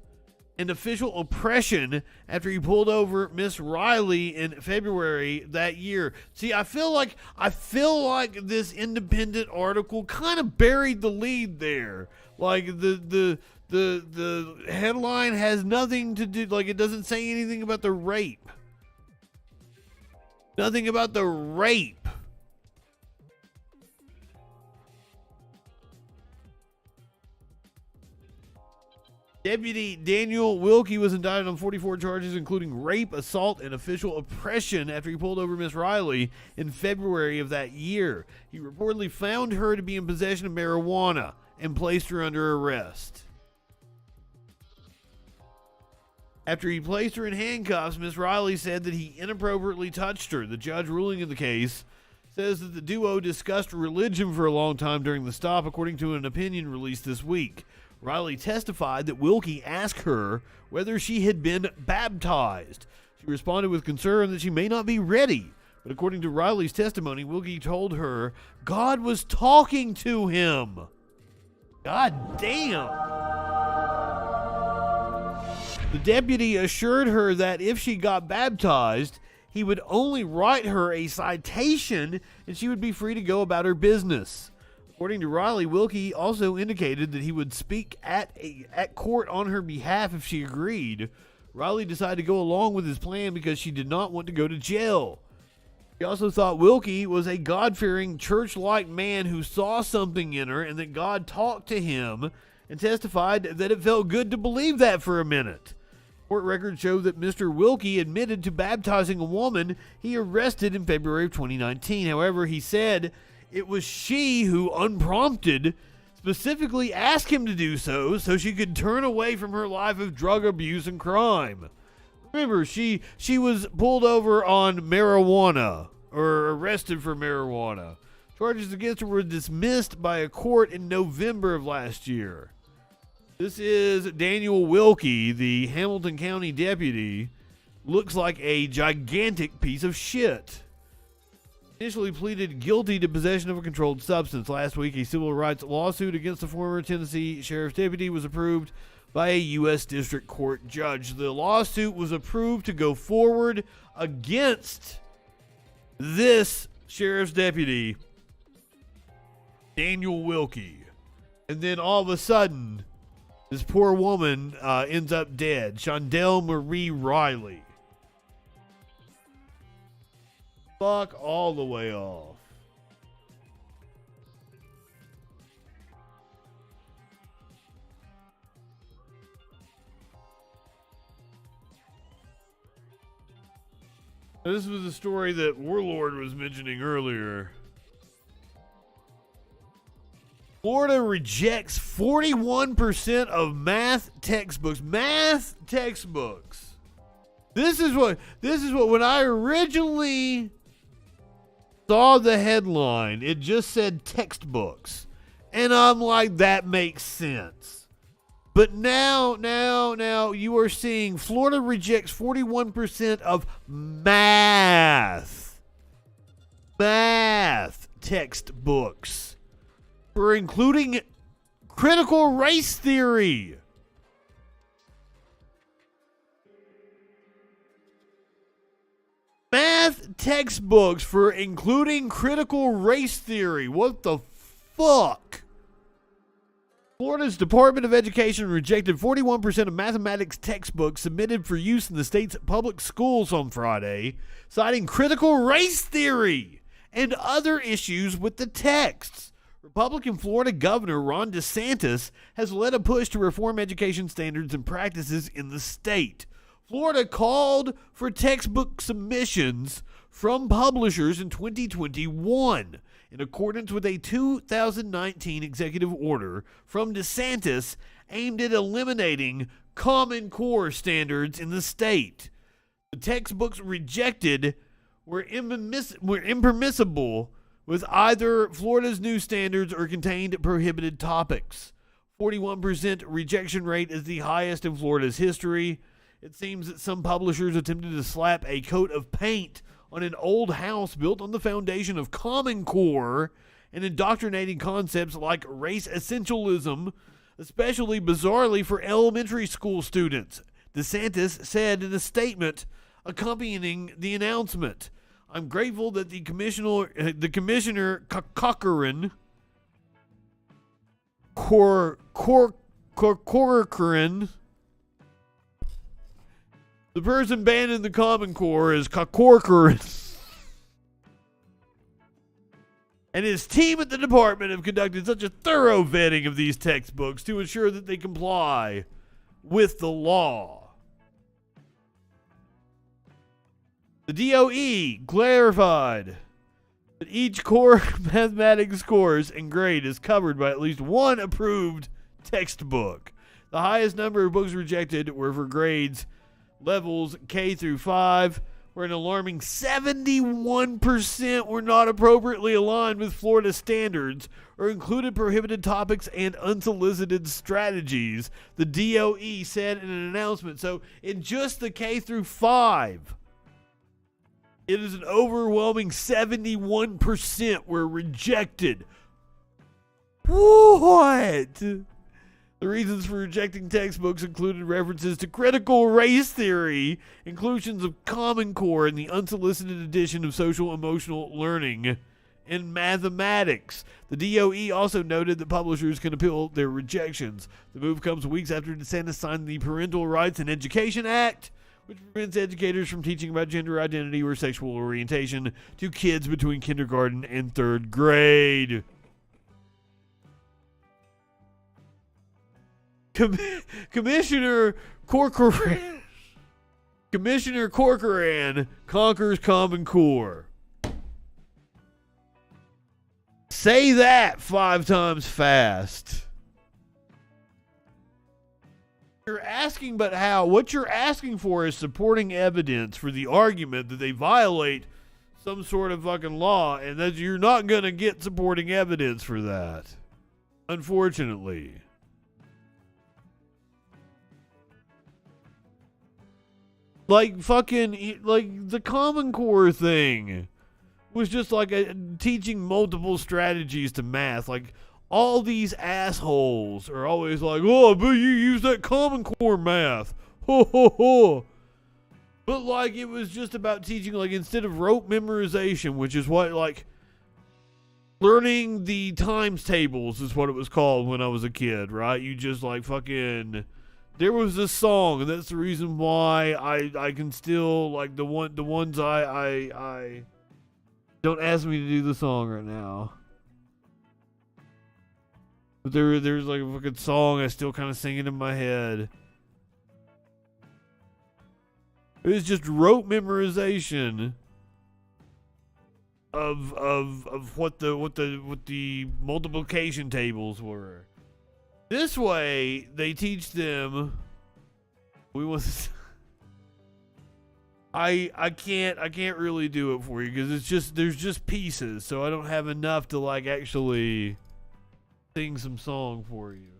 and official oppression after he pulled over Miss Riley in February that year. See, I feel like this independent article kind of buried the lead there. Like the headline has nothing to do, like it doesn't say anything about the rape. Nothing about the rape. Deputy Daniel Wilkie was indicted on 44 charges, including rape, assault, and official oppression after he pulled over Miss Riley in February of that year. He reportedly found her to be in possession of marijuana and placed her under arrest. After he placed her in handcuffs, Miss Riley said that he inappropriately touched her. The judge ruling in the case says that the duo discussed religion for a long time during the stop, according to an opinion released this week. Riley testified that Wilkie asked her whether she had been baptized. She responded with concern that she may not be ready. But according to Riley's testimony, Wilkie told her God was talking to him. God damn. The deputy assured her that if she got baptized, he would only write her a citation and she would be free to go about her business. According to Riley, Wilkie also indicated that he would speak at court on her behalf if she agreed. Riley decided to go along with his plan because she did not want to go to jail. He also thought Wilkie was a God-fearing, church-like man who saw something in her and that God talked to him, and testified that it felt good to believe that for a minute. Court records show that Mr. Wilkie admitted to baptizing a woman he arrested in February of 2019. However, he said it was she who, unprompted, specifically asked him to do so she could turn away from her life of drug abuse and crime. Remember, she was pulled over on marijuana, or arrested for marijuana. Charges against her were dismissed by a court in November of last year. This is Daniel Wilkie, the Hamilton County deputy. Looks like a gigantic piece of shit. Initially pleaded guilty to possession of a controlled substance. Last week, a civil rights lawsuit against the former Tennessee sheriff's deputy was approved by a U.S. District Court judge. The lawsuit was approved to go forward against this sheriff's deputy, Daniel Wilkie. And then all of a sudden, this poor woman ends up dead. Shondell Marie Riley. Fuck all the way off. This was a story that Warlord was mentioning earlier. Florida rejects 41% of math textbooks. Math textbooks. This is what when I originally saw the headline, it just said textbooks. And I'm like, that makes sense. But now you are seeing Florida rejects 41% of math textbooks for including critical race theory. Math textbooks for including critical race theory. What the fuck? Florida's Department of Education rejected 41% of mathematics textbooks submitted for use in the state's public schools on Friday, citing critical race theory and other issues with the texts. Republican Florida Governor Ron DeSantis has led a push to reform education standards and practices in the state. Florida called for textbook submissions from publishers in 2021 in accordance with a 2019 executive order from DeSantis aimed at eliminating Common Core standards in the state. The textbooks rejected were impermissible with either Florida's new standards or contained prohibited topics. 41% rejection rate is the highest in Florida's history. It seems that some publishers attempted to slap a coat of paint on an old house built on the foundation of Common Core and indoctrinating concepts like race essentialism, especially bizarrely for elementary school students, DeSantis said in a statement accompanying the announcement. I'm grateful that the commissioner Corcoran, the person banned in the Common Core is Corcoran, and his team at the department have conducted such a thorough vetting of these textbooks to ensure that they comply with the law. The DOE clarified that each core mathematics course and grade is covered by at least one approved textbook. The highest number of books rejected were for grades levels K through 5, where an alarming 71% were not appropriately aligned with Florida standards or included prohibited topics and unsolicited strategies, the DOE said in an announcement. So in just the K through 5, it is an overwhelming 71% were rejected. What? The reasons for rejecting textbooks included references to critical race theory, inclusions of Common Core, and the unsolicited addition of social emotional learning and mathematics. The DOE also noted that publishers can appeal their rejections. The move comes weeks after DeSantis signed the Parental Rights and Education Act, which prevents educators from teaching about gender identity or sexual orientation to kids between kindergarten and 3rd grade. Commissioner Corcoran conquers Common Core. Say that 5 times fast. You're asking, but how? What you're asking for is supporting evidence for the argument that they violate some sort of fucking law, and that you're not going to get supporting evidence for that. Unfortunately. Like fucking, like the Common Core thing was just like teaching multiple strategies to math. Like, all these assholes are always like, oh, but you use that Common Core math. Ho, ho, ho. But, like, it was just about teaching, like, instead of rote memorization, which is what, like, learning the times tables is what it was called when I was a kid, right? You just, like, fucking... There was this song, and that's the reason why I can still, like, the ones I don't ask me to do the song right now. But there's like a fucking song I still kind of sing it in my head. It was just rote memorization of what the multiplication tables were. This way they teach them. I can't really do it for you because there's just pieces, so I don't have enough to like actually sing some song for you.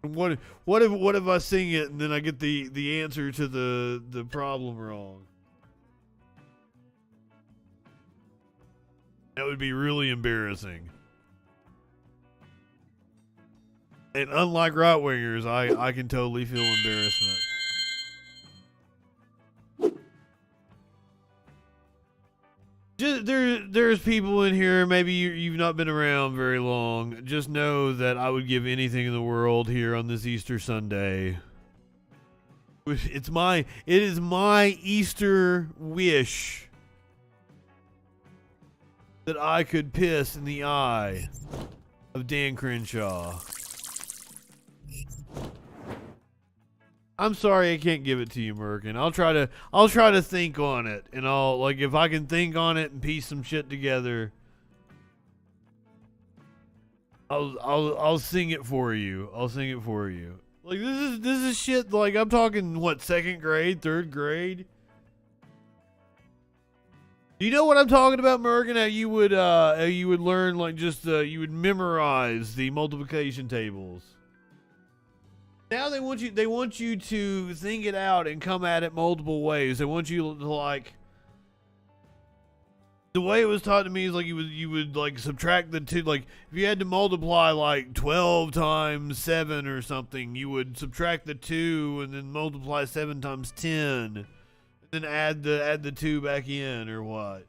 What if I sing it and then I get the answer to the problem wrong? That would be really embarrassing. And unlike right-wingers, I can totally feel embarrassment. There's people in here, maybe you've not been around very long. Just know that I would give anything in the world here on this Easter Sunday. It is my Easter wish that I could piss in the eye of Dan Crenshaw. I'm sorry I can't give it to you, Merkin. I'll try to think on it, and I'll, like, if I can think on it and piece some shit together, I'll sing it for you. I'll sing it for you. Like, this is shit, like, I'm talking, what, 2nd grade, 3rd grade? Do you know what I'm talking about, Merkin? How you would learn, like, just, you would memorize the multiplication tables. Now they want you to think it out and come at it multiple ways. They want you to, like, the way it was taught to me is like you would like subtract the 2, like if you had to multiply like 12 times 7 or something, you would subtract the 2 and then multiply 7 times 10 and then add the 2 back in, or what?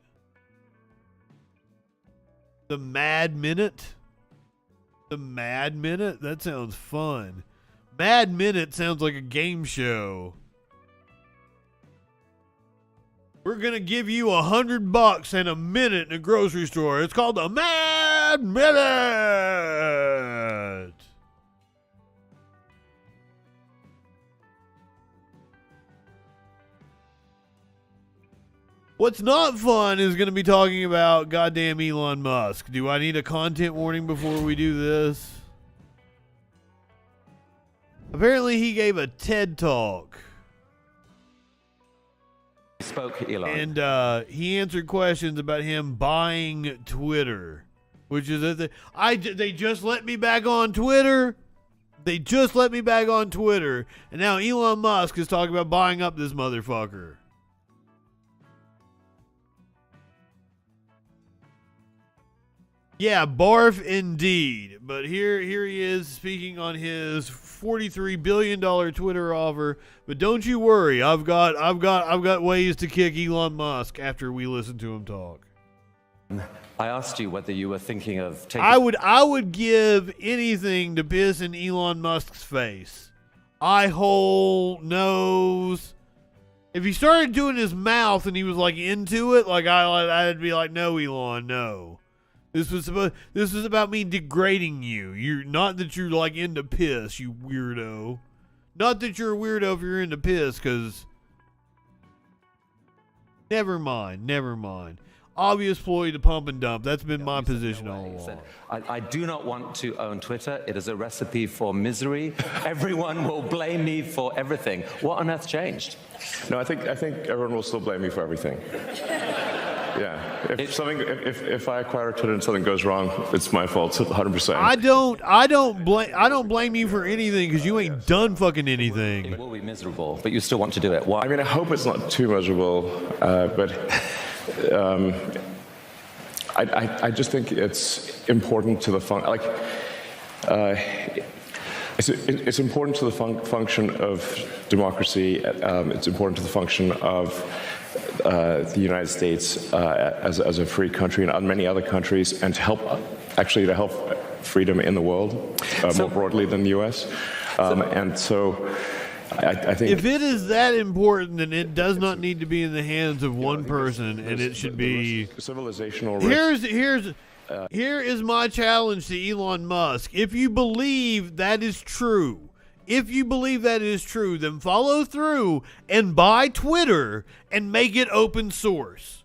The Mad Minute? The Mad Minute? That sounds fun. Mad Minute sounds like a game show. We're going to give you $100 and a minute in a grocery store. It's called the Mad Minute. What's not fun is going to be talking about goddamn Elon Musk. Do I need a content warning before we do this? Apparently he gave a TED Talk. Spoke Elon. And he answered questions about him buying Twitter, which is they just let me back on Twitter. They just let me back on Twitter, and now Elon Musk is talking about buying up this motherfucker. Yeah, barf indeed. But here he is speaking on his $43 billion Twitter offer. But don't you worry, I've got ways to kick Elon Musk after we listen to him talk. I asked you whether you were thinking of taking... I would give anything to piss in Elon Musk's face. Eye hole, nose. If he started doing his mouth and he was like into it, like I'd be like, no, Elon, no. This was about me degrading you. You're not that you're like into piss, you weirdo. Not that you're a weirdo if you're into piss, because never mind. Obvious ploy to pump and dump. That's been my position all along. I do not want to own Twitter. It is a recipe for misery. Everyone will blame me for everything. What on earth changed? No, I think everyone will still blame me for everything. Yeah, if I acquire Twitter and something goes wrong, it's my fault. 100%. I don't blame you for anything because you ain't done fucking anything. It will be miserable, but you still want to do it. Why? I mean, I hope it's not too miserable, but I just think it's important to the it's important to the function of democracy. It's important to the function of the United States as a free country and many other countries, and to help freedom in the world more broadly than the U.S. And so I think if it is that important, then it does not need to be in the hands of one person, and it should be civilizational risk. Here is my challenge to Elon Musk. If you believe that is true, then follow through and buy Twitter and make it open source.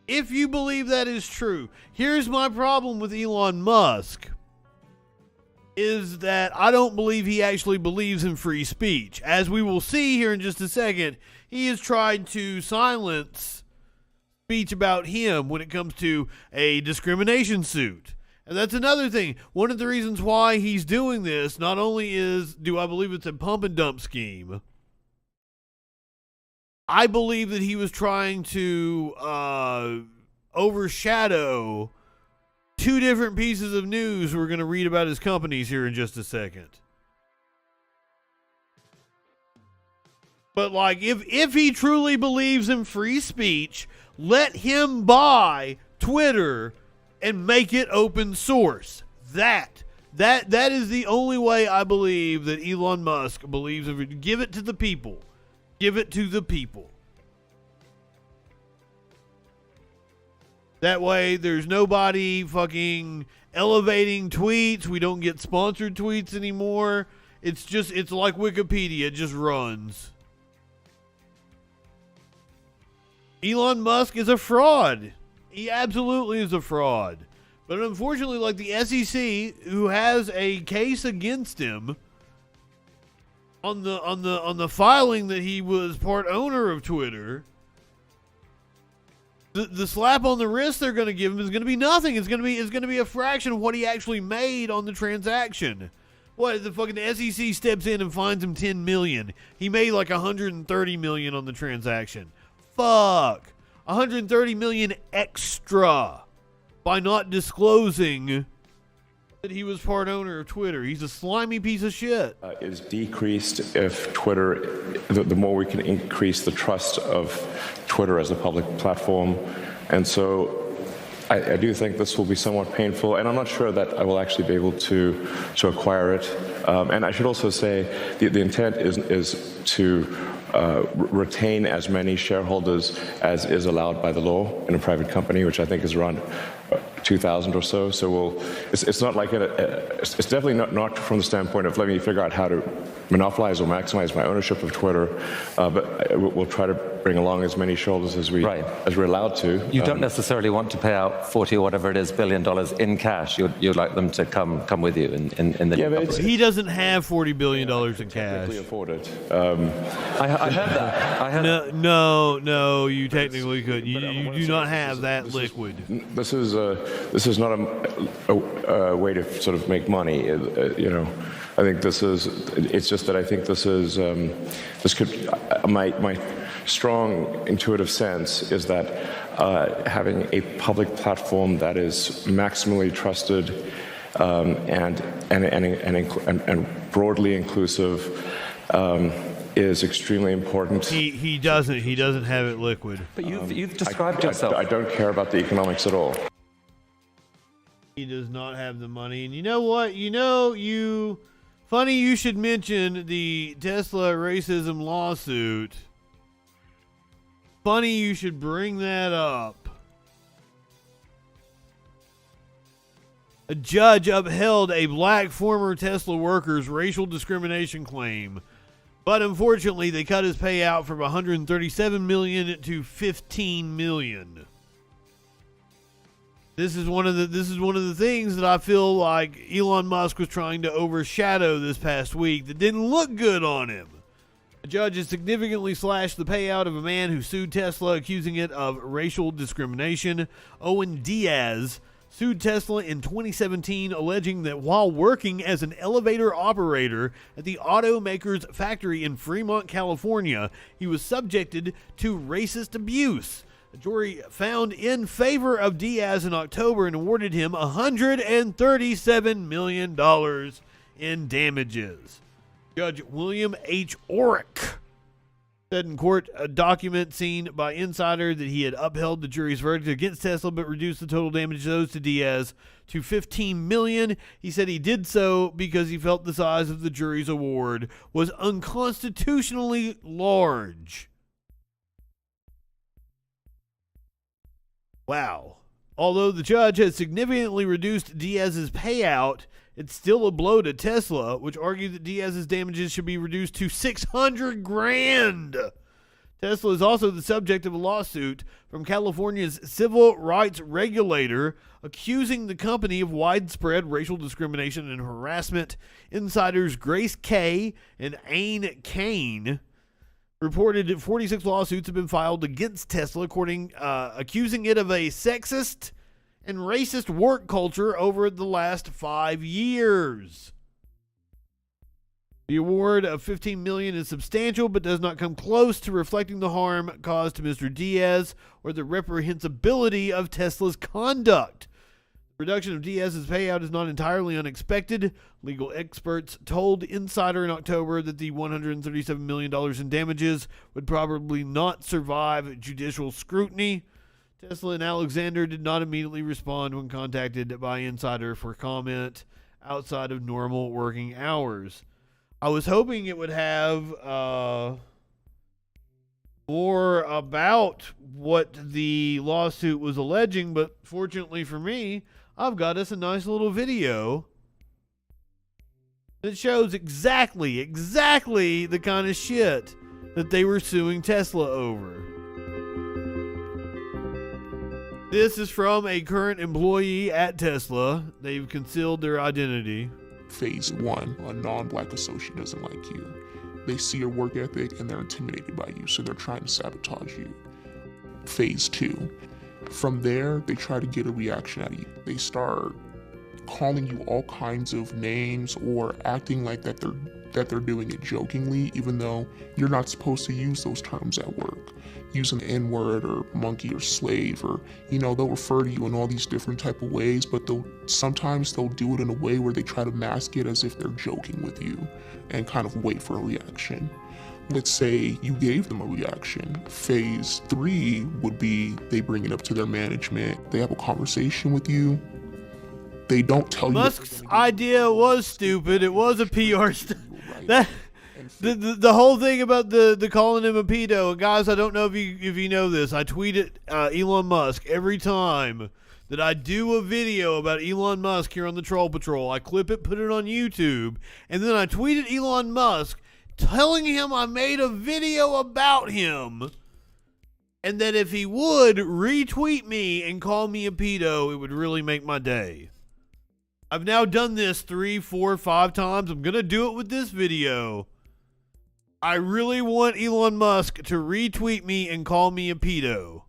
If you believe that is true. Here's my problem with Elon Musk, is that I don't believe he actually believes in free speech. As we will see here in just a second, he has tried to silence speech about him when it comes to a discrimination suit. And that's another thing. One of the reasons why he's doing this, not only do I believe it's a pump and dump scheme, I believe that he was trying to overshadow 2 different pieces of news we're going to read about his companies here in just a second. But like, if he truly believes in free speech, let him buy Twitter and make it open source. That is the only way I believe that Elon Musk believes in it. Give it to the people. Give it to the people. That way, there's nobody fucking elevating tweets. We don't get sponsored tweets anymore. It's like Wikipedia. It just runs. Elon Musk is a fraud. He absolutely is a fraud. But unfortunately, like the SEC, who has a case against him on the filing that he was part owner of Twitter, the slap on the wrist they're going to give him is going to be nothing. It's going to be a fraction of what he actually made on the transaction. What, the fucking SEC steps in and fines him $10 million. He made like $130 million on the transaction. Fuck. $130 million extra by not disclosing that he was part owner of Twitter. He's a slimy piece of shit. Is decreased if Twitter, the more we can increase the trust of Twitter as a public platform. And so I do think this will be somewhat painful, and I'm not sure that I will actually be able to acquire it. And I should also say the intent is to retain as many shareholders as is allowed by the law in a private company, which I think is around 2,000 or so. So it's not like it's definitely not from the standpoint of let me figure out how to monopolize or maximize my ownership of Twitter, but we'll try to bring along as many shareholders as we're allowed to. You don't necessarily want to pay out 40 or whatever it is $billion in cash. You'd like them to come with you in the. Yeah, but he doesn't have $40 billion in cash. Afford it. I heard that. No, you technically could. You do not have that liquid. This is not a way to sort of make money. I think it's just that I think this could, my strong intuitive sense is that having a public platform that is maximally trusted and broadly inclusive is extremely important. He doesn't have it liquid. But you've described yourself. I don't care about the economics at all. He does not have the money. And you know what? Funny you should mention the Tesla racism lawsuit. Funny you should bring that up. A judge upheld a black former Tesla worker's racial discrimination claim, but unfortunately they cut his payout from $137 million to $15 million. This is one of the things that I feel like Elon Musk was trying to overshadow this past week that didn't look good on him. A judge has significantly slashed the payout of a man who sued Tesla, accusing it of racial discrimination. Owen Diaz sued Tesla in 2017, alleging that while working as an elevator operator at the automaker's factory in Fremont, California, he was subjected to racist abuse. A jury found in favor of Diaz in October and awarded him $137 million in damages. Judge William H. Orrick said in court, a document seen by Insider, that he had upheld the jury's verdict against Tesla but reduced the total damages owed to Diaz to $15 million. He said he did so because he felt the size of the jury's award was unconstitutionally large. Wow. Although the judge has significantly reduced Diaz's payout, it's still a blow to Tesla, which argued that Diaz's damages should be reduced to $600,000. Tesla is also the subject of a lawsuit from California's civil rights regulator accusing the company of widespread racial discrimination and harassment. Insiders Grace Kay and Ain Kane reported that 46 lawsuits have been filed against Tesla, accusing it of a sexist and racist work culture over the last 5 years. The award of $15 million is substantial, but does not come close to reflecting the harm caused to Mr. Diaz or the reprehensibility of Tesla's conduct. The reduction of Diaz's payout is not entirely unexpected. Legal experts told Insider in October that the $137 million in damages would probably not survive judicial scrutiny. Tesla and Alexander did not immediately respond when contacted by Insider for comment outside of normal working hours. I was hoping it would have more about what the lawsuit was alleging, but fortunately for me, I've got us a nice little video that shows exactly the kind of shit that they were suing Tesla over. This is from a current employee at Tesla. They've concealed their identity. Phase 1, a non-black associate doesn't like you. They see your work ethic and they're intimidated by you, so they're trying to sabotage you. Phase 2, from there, they try to get a reaction out of you. They start calling you all kinds of names or acting like that they're doing it jokingly, even though you're not supposed to use those terms at work. Using the N-word or monkey or slave, or, they'll refer to you in all these different type of ways, but sometimes they'll do it in a way where they try to mask it as if they're joking with you and kind of wait for a reaction. Let's say you gave them a reaction. Phase 3 would be they bring it up to their management. They have a conversation with you. They don't tell you. Musk's idea was stupid. It was a PR stunt. The whole thing about the calling him a pedo, guys, I don't know if you know this. I tweet at Elon Musk every time that I do a video about Elon Musk here on the Troll Patrol. I clip it, put it on YouTube, and then I tweet at Elon Musk telling him I made a video about him, and that if he would retweet me and call me a pedo, it would really make my day. I've now done this 3, 4, 5 times. I'm going to do it with this video. I really want Elon Musk to retweet me and call me a pedo.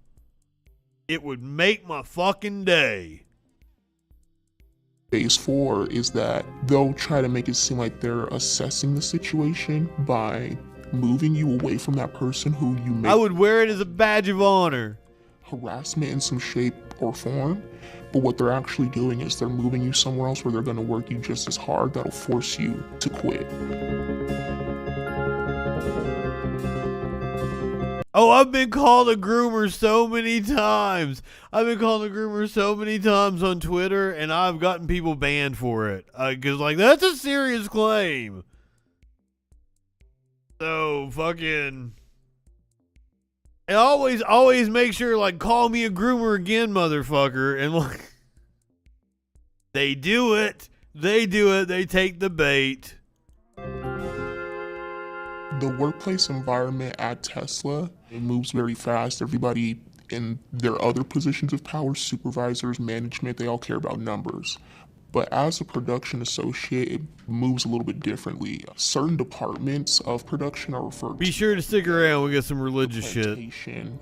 It would make my fucking day. Phase 4 is that they'll try to make it seem like they're assessing the situation by moving you away from that person who you make. I would wear it as a badge of honor. Harassment in some shape or form. But what they're actually doing is they're moving you somewhere else where they're going to work you just as hard. That'll force you to quit. Oh, I've been called a groomer so many times. I've been called a groomer so many times on Twitter, and I've gotten people banned for it. Because, that's a serious claim. So, fucking... And always make sure, call me a groomer again, motherfucker. And, they do it. They take the bait. The workplace environment at Tesla, it moves very fast. Everybody in their other positions of power, supervisors, management, they all care about numbers. But as a production associate, it moves a little bit differently. Certain departments of production are referred to. Be sure to stick around. We got some religious shit.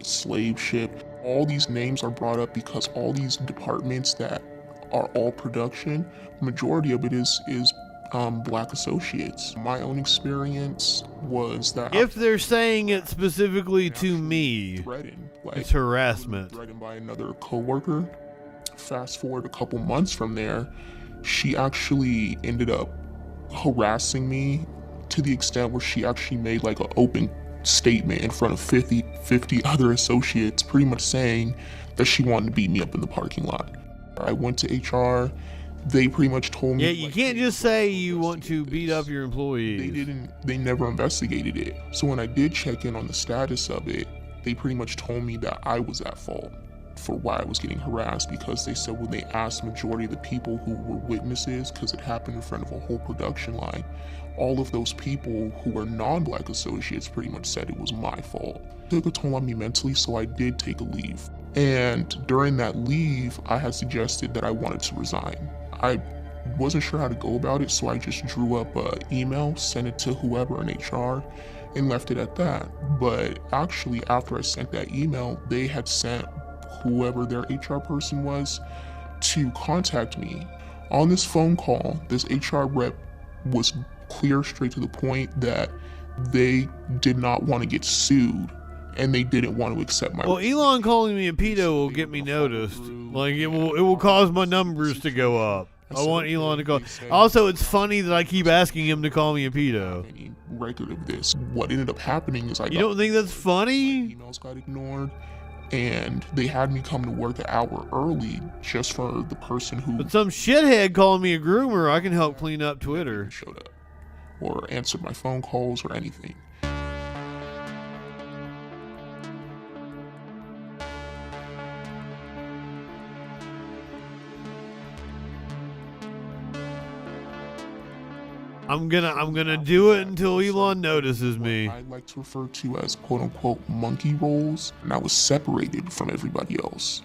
Slave ship. All these names are brought up because all these departments that are all production, majority of it is black associates. My own experience was that if they're saying it specifically to me, it's harassment. Threatened by another coworker. Fast forward a couple months from there, she actually ended up harassing me to the extent where she actually made an open statement in front of 50 other associates, pretty much saying that she wanted to beat me up in the parking lot. I went to HR. They pretty much told me. Yeah, you can't just say you want to beat up your employees. They never investigated it. So when I did check in on the status of it, they pretty much told me that I was at fault for why I was getting harassed, because they said when they asked the majority of the people who were witnesses, because it happened in front of a whole production line, all of those people who were non-black associates pretty much said it was my fault. It took a toll on me mentally, so I did take a leave. And during that leave, I had suggested that I wanted to resign. I wasn't sure how to go about it, so I just drew up an email, sent it to whoever in HR, and left it at that. But actually, after I sent that email, they had sent whoever their HR person was to contact me. On this phone call, this HR rep was clear, straight to the point, that they did not want to get sued and they didn't want to accept my. Well, Elon calling me a pedo will get me noticed. It will cause my numbers to go up. I want Elon to call. Also, it's funny that I keep asking him to call me a pedo. Any record of this? What ended up happening is You don't think that's funny? Emails got ignored, and they had me come to work an hour early just for the person who. But some shithead calling me a groomer, I can help clean up Twitter. Showed up, or answered my phone calls or anything. I'm gonna do it until Elon notices me. I like to refer to as quote unquote monkey roles, and I was separated from everybody else.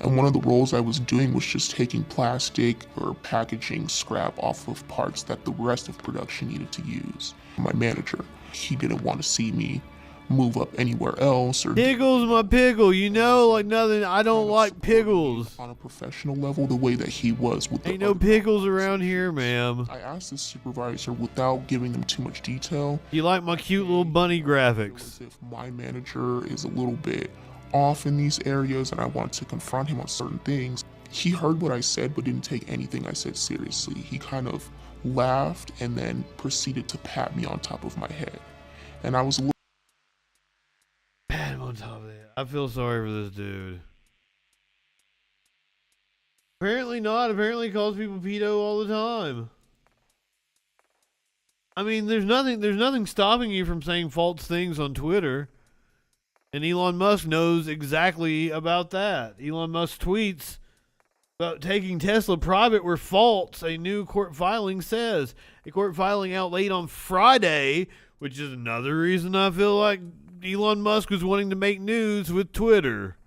And one of the roles I was doing was just taking plastic or packaging scrap off of parts that the rest of production needed to use. My manager, he didn't want to see me move up anywhere else or Pickles my pickle, you know, like nothing. I don't like pickles. On a professional level, the way that he was with Ain't no pickles around here, ma'am. I asked the supervisor without giving them too much detail. You like my cute little bunny graphics? If my manager is a little bit off in these areas and I want to confront him on certain things. He heard what I said but didn't take anything I said seriously. He kind of laughed and then proceeded to pat me on top of my head. And I was a little pat him on top of that. I feel sorry for this dude. Apparently not. Apparently he calls people pedo all the time. I mean, there's nothing stopping you from saying false things on Twitter. And Elon Musk knows exactly about that. Elon Musk tweets about taking Tesla private were false, a new court filing says. A court filing out late on Friday, which is another reason I feel like Elon Musk was wanting to make news with Twitter.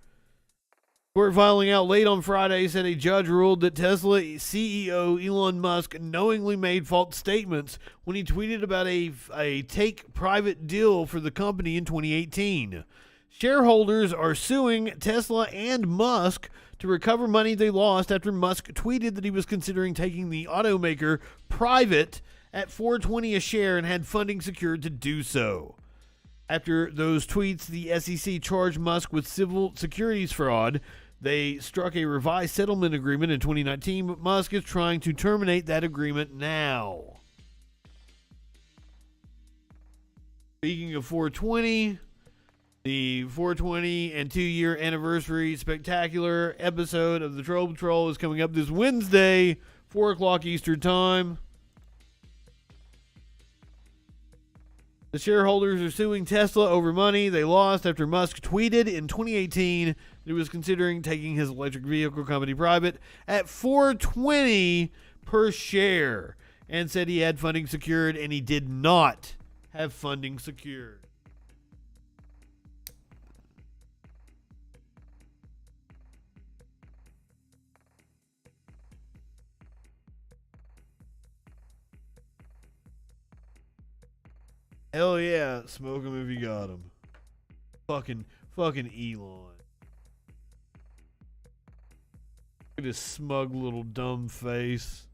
Court filing out late on Friday said a judge ruled that Tesla CEO Elon Musk knowingly made false statements when he tweeted about a take private deal for the company in 2018. Shareholders are suing Tesla and Musk to recover money they lost after Musk tweeted that he was considering taking the automaker private at $4.20 a share and had funding secured to do so. After those tweets, the SEC charged Musk with civil securities fraud. They struck a revised settlement agreement in 2019, but Musk is trying to terminate that agreement now. Speaking of 420, the 420 and 2-year anniversary spectacular episode of the Troll Patrol is coming up this Wednesday, 4 o'clock Eastern Time. The shareholders are suing Tesla over money they lost after Musk tweeted in 2018 that he was considering taking his electric vehicle company private at $4.20 per share and said he had funding secured, and he did not have funding secured. Hell yeah, smoke him if you got him. Fucking Elon. Look at his smug little dumb face.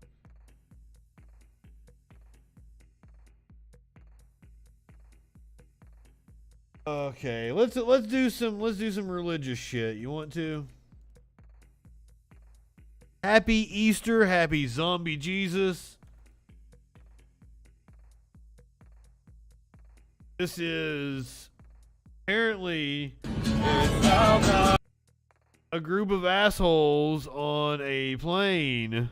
Okay, let's do some religious shit. You want to? Happy Easter, happy zombie Jesus. This is apparently a group of assholes on a plane.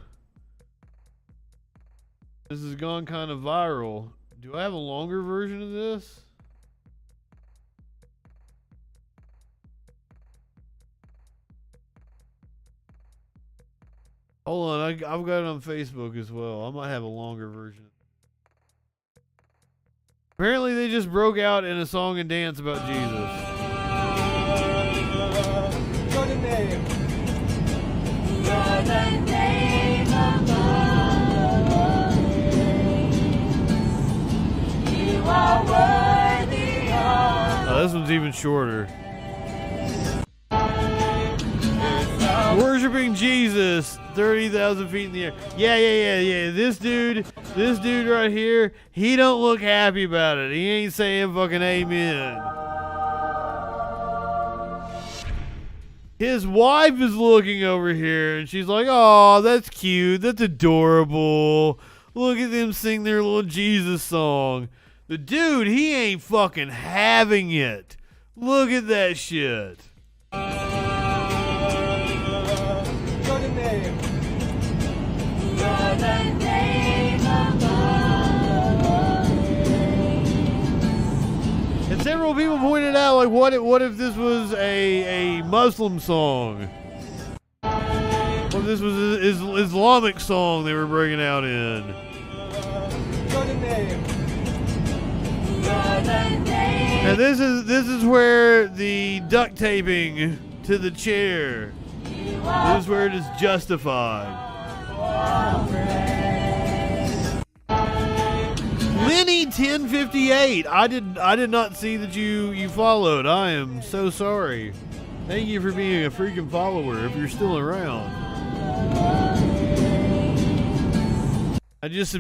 This has gone kind of viral. Do I have a longer version of this? Hold on, I've got it on Facebook as well. I might have a longer version. Apparently they just broke out in a song and dance about Jesus. You're the name. You're the name above. You are worthy of. Oh, this one's even shorter. Worshipping Jesus, 30,000 feet in the air. Yeah. This dude right here, he don't look happy about it. He ain't saying fucking amen. His wife is looking over here and she's like, "Oh, that's cute. That's adorable. Look at them sing their little Jesus song." The dude, he ain't fucking having it. Look at that shit. And several people pointed out, like, what if this was a Muslim song? What if this was an Islamic song they were breaking out in? name. And this is where the duct taping to the chair. This is where it is justified. Lenny 1058. I did not see that you followed. I am so sorry. Thank you for being a freaking follower if you're still around. I just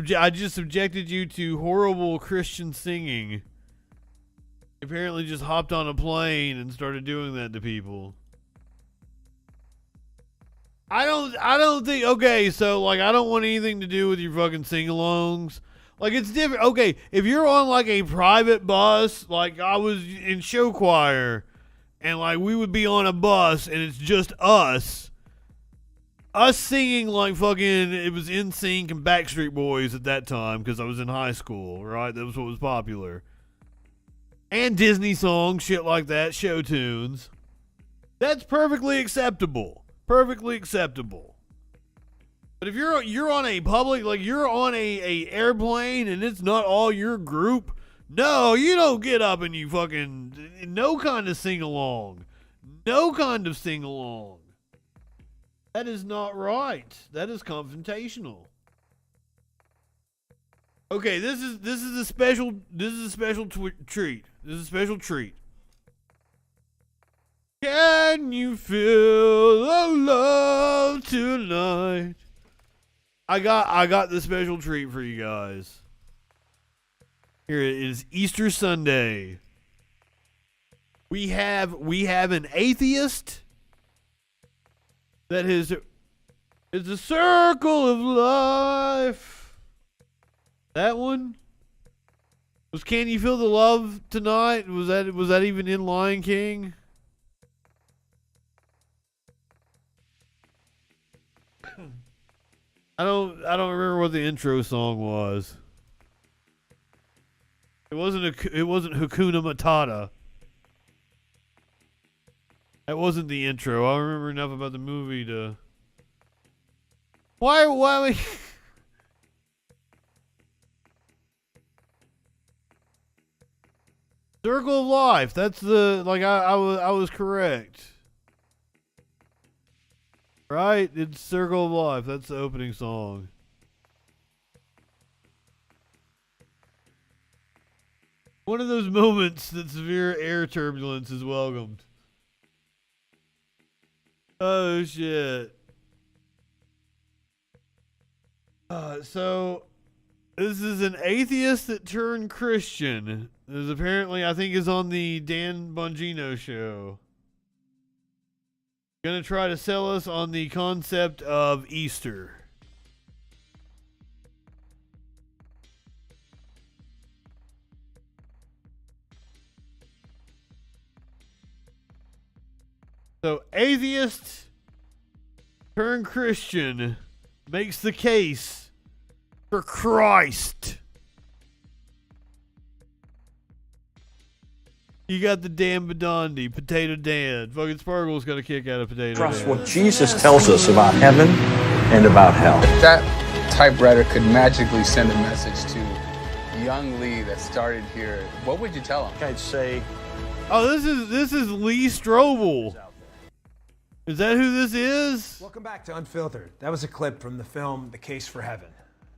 subjected you to horrible Christian singing. Apparently just hopped on a plane and started doing that to people. I don't think, okay, so like I don't want anything to do with your fucking sing-alongs. Like it's different. Okay, if you're on like a private bus, like I was in show choir and like we would be on a bus and it's just us singing like fucking, it was NSYNC and Backstreet Boys at that time because I was in high school, right? That was what was popular. And Disney songs, shit like that, show tunes. That's perfectly acceptable. Perfectly acceptable. But if you're on a public, like you're on a airplane and it's not all your group, no, you don't get up and you fucking, no kind of sing-along. No kind of sing-along. That is not right. That is confrontational. Okay, this is a special treat. This is a special treat. Can you feel the love tonight? I got the special treat for you guys. Here it is, Easter Sunday. We have an atheist that is a circle of life. That one was Can You Feel the Love Tonight? Was that even in Lion King? I don't remember what the intro song was. It wasn't Hakuna Matata. That wasn't the intro. I remember enough about the movie to. Why Circle of Life. That's the, like, I was correct. Right? It's Circle of Life. That's the opening song. One of those moments that severe air turbulence is welcomed. Oh, shit. So, this is an atheist that turned Christian. This apparently, I think, is on the Dan Bongino show. Gonna try to sell us on the concept of Easter. So, atheist turned Christian makes the case for Christ. You got the Dan Badandi, Potato Dan. Fucking Sparkle's got a kick out of Potato Trust Dan. what Jesus tells us about heaven and about hell. If that typewriter could magically send a message to young Lee that started here, what would you tell him? I'd say, oh, this is Lee Strobel. Is that who this is? Welcome back to Unfiltered. That was a clip from the film The Case for Heaven.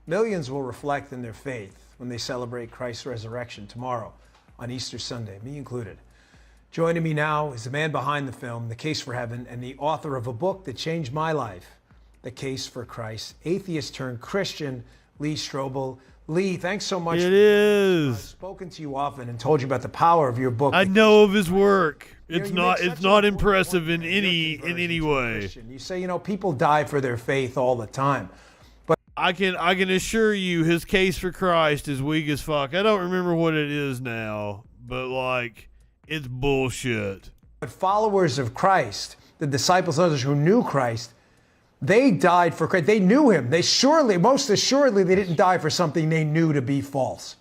Millions will reflect in their faith when they celebrate Christ's resurrection tomorrow on Easter Sunday, me included. Joining me now is the man behind the film, The Case for Heaven, and the author of a book that changed my life, The Case for Christ, atheist turned Christian, Lee Strobel. Lee, thanks so much. It is. I've spoken to you often and told you about the power of your book. I know of his work. It's not impressive in any way. You say, people die for their faith all the time. But I can assure you his case for Christ is weak as fuck. I don't remember what it is now, but like it's bullshit. But followers of Christ, the disciples, others who knew Christ, they died for Christ. They knew him. Most assuredly, they didn't die for something they knew to be false.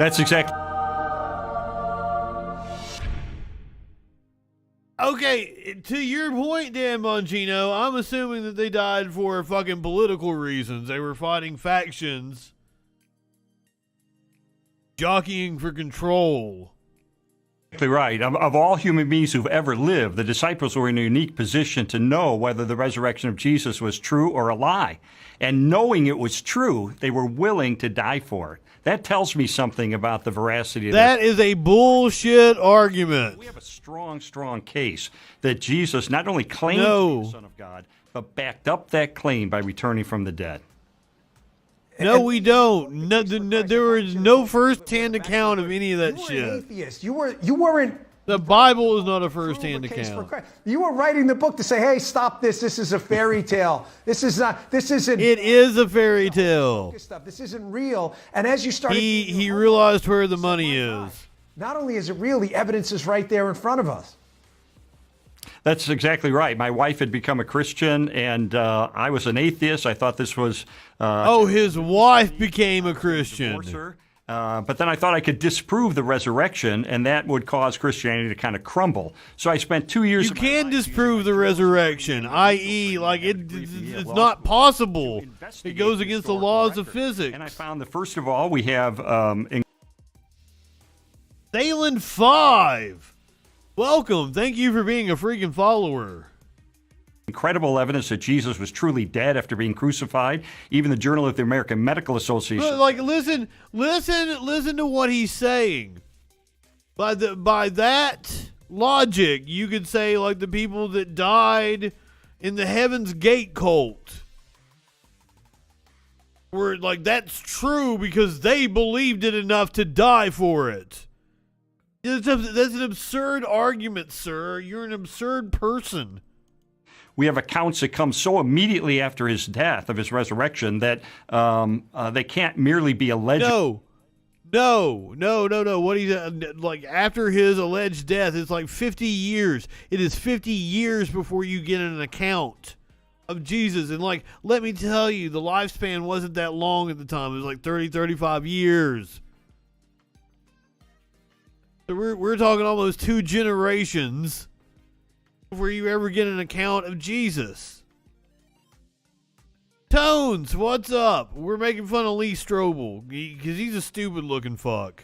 that's exactly. Okay, to your point, Dan Bongino, I'm assuming that they died for fucking political reasons. They were fighting factions jockeying for control. Exactly right. Of all human beings who've ever lived, the disciples were in a unique position to know whether the resurrection of Jesus was true or a lie. And knowing it was true, they were willing to die for it. That tells me something about the veracity of that. That is a bullshit argument. We have a strong case that Jesus not only claimed to be the Son of God, but backed up that claim by returning from the dead. No, we don't. No, there was no first-hand account of any of that shit. You were an atheist. You weren't. The Bible is not a first-hand account. You were writing the book to say, "Hey, stop this. This is a fairy tale. This isn't." It is a fairy tale. This isn't real. And as you started, he realized where the money is. Not only is it real, the evidence is right there in front of us. That's exactly right. My wife had become a Christian, and I was an atheist. I thought this was... his wife became a Christian. But then I thought I could disprove the resurrection, and that would cause Christianity to kind of crumble. So I spent 2 years... You can disprove the resurrection, i.e., like it's not possible. It goes against the laws of physics. And I found that, first of all, we have... Thalen 5! Welcome. Thank you for being a freaking follower. Incredible evidence that Jesus was truly dead after being crucified. Even the Journal of the American Medical Association. Like, listen to what he's saying. By that logic, you could say like the people that died in the Heaven's Gate cult were like, that's true because they believed it enough to die for it. That's an absurd argument, sir. You're an absurd person. We have accounts that come so immediately after his death, of his resurrection, that they can't merely be alleged. No. What he's like after his alleged death, it's like 50 years. It is 50 years before you get an account of Jesus. And like, let me tell you, the lifespan wasn't that long at the time. It was like 30, 35 years. So we're talking almost 2 generations before you ever get an account of Jesus. Tones, what's up? We're making fun of Lee Strobel because he's a stupid looking fuck.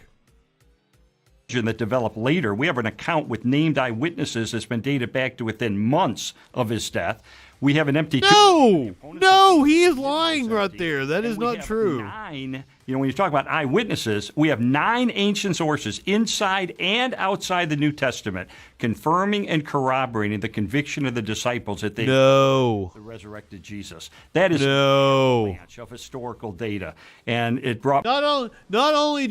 That developed later. We have an account with named eyewitnesses that's been dated back to within months of his death. We have an empty No, he is lying right there. That is not true. 9, when you talk about eyewitnesses, we have 9 ancient sources inside and outside the New Testament confirming and corroborating the conviction of the disciples that they the resurrected Jesus. That is a branch of historical data, and it brought not only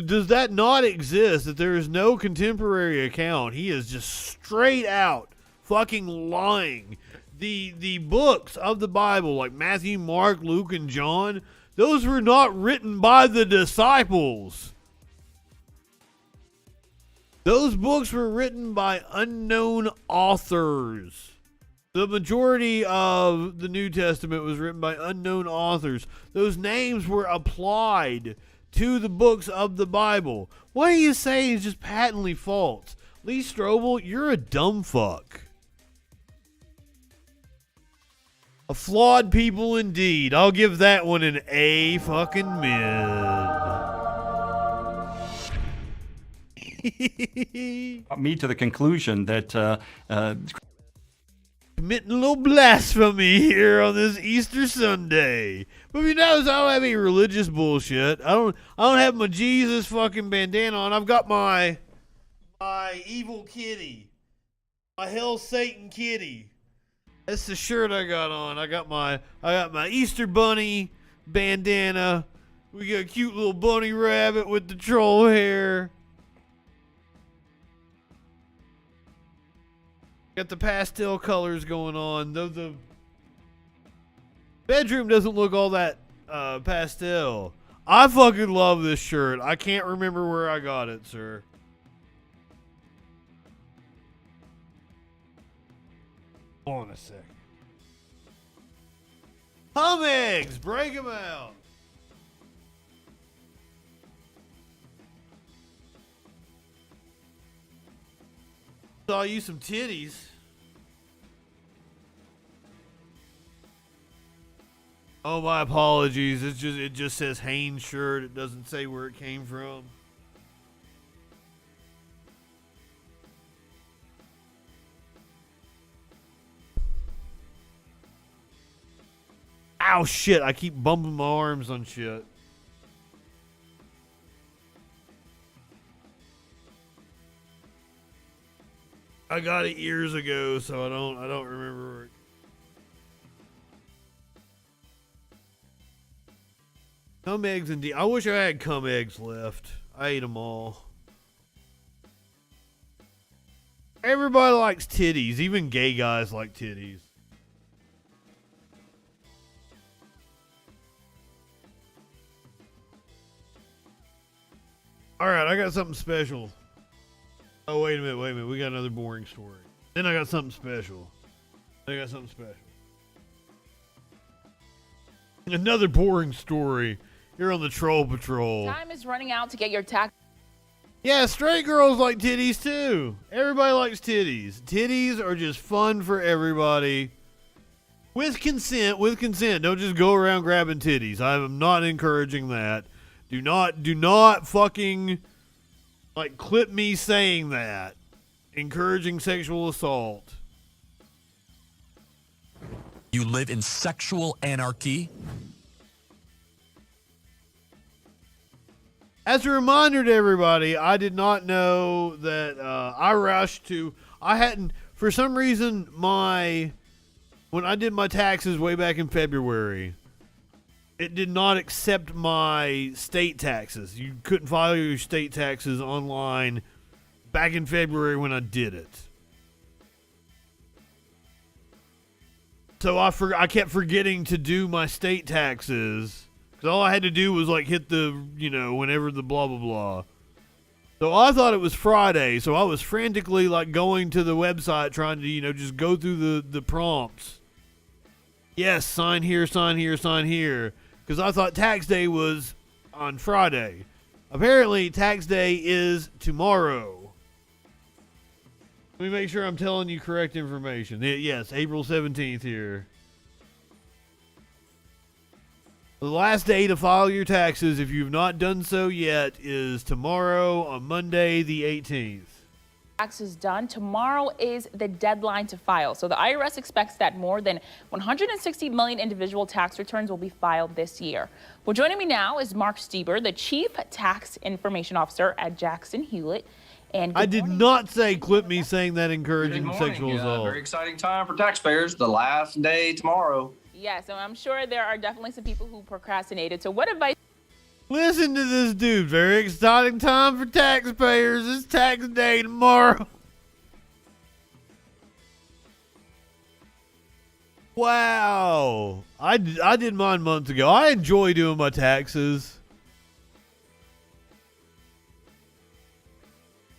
does that not exist, that there is no contemporary account. He is just straight out fucking lying. The books of the Bible, like Matthew, Mark, Luke, and John, those were not written by the disciples. Those books were written by unknown authors. The majority of the New Testament was written by unknown authors. Those names were applied to the books of the Bible. What he is saying is just patently false. Lee Strobel, you're a dumb fuck. A flawed people indeed. I'll give that one an A fucking mid. me to the conclusion that committing a little blasphemy here on this Easter Sunday. But you notice I don't have any religious bullshit. I don't have my Jesus fucking bandana on. I've got my evil kitty. My hell Satan kitty. That's the shirt I got on. I got my Easter bunny bandana. We got a cute little bunny rabbit with the troll hair. Got the pastel colors going on. Though the bedroom doesn't look all that pastel. I fucking love this shirt. I can't remember where I got it, sir. Hold on a sec. Hum eggs, break them out. Saw you some titties. Oh, my apologies. It just says Hanes shirt. It doesn't say where it came from. Ow, shit. I keep bumping my arms on shit. I got it years ago, so I don't remember. Cum eggs and I wish I had cum eggs left. I ate them all. Everybody likes titties. Even gay guys like titties. All right, I got something special. Oh, wait a minute. We got another boring story. Then I got something special. Another boring story. You're on the Troll Patrol. Time is running out to get your tax. Yeah, straight girls like titties too. Everybody likes titties. Titties are just fun for everybody. With consent. Don't just go around grabbing titties. I am not encouraging that. Do not fucking clip me saying that. Encouraging sexual assault. You live in sexual anarchy? As a reminder to everybody, I did not know that I rushed to... I hadn't... For some reason, when I did my taxes way back in February, it did not accept my state taxes. You couldn't file your state taxes online back in February when I did it. So I kept forgetting to do my state taxes. Because all I had to do was hit the, whenever the blah, blah, blah. So I thought it was Friday. So I was frantically going to the website trying to, just go through the prompts. Yes, sign here, sign here, sign here. Because I thought tax day was on Friday. Apparently, tax day is tomorrow. Let me make sure I'm telling you correct information. Yes, April 17th here. The last day to file your taxes, if you've not done so yet, is tomorrow on Monday the 18th. Taxes done. Tomorrow is the deadline to file. So the IRS expects that more than 160 million individual tax returns will be filed this year. Well, joining me now is Mark Stieber, the Chief Tax Information Officer at Jackson Hewitt. And I did not say clip me saying that encouraging sexual assault. Very exciting time for taxpayers. The last day tomorrow. Yeah, so I'm sure there are definitely some people who procrastinated. So what advice? Listen to this dude. Very exciting time for taxpayers. It's tax day tomorrow. Wow. I did mine months ago. I enjoy doing my taxes.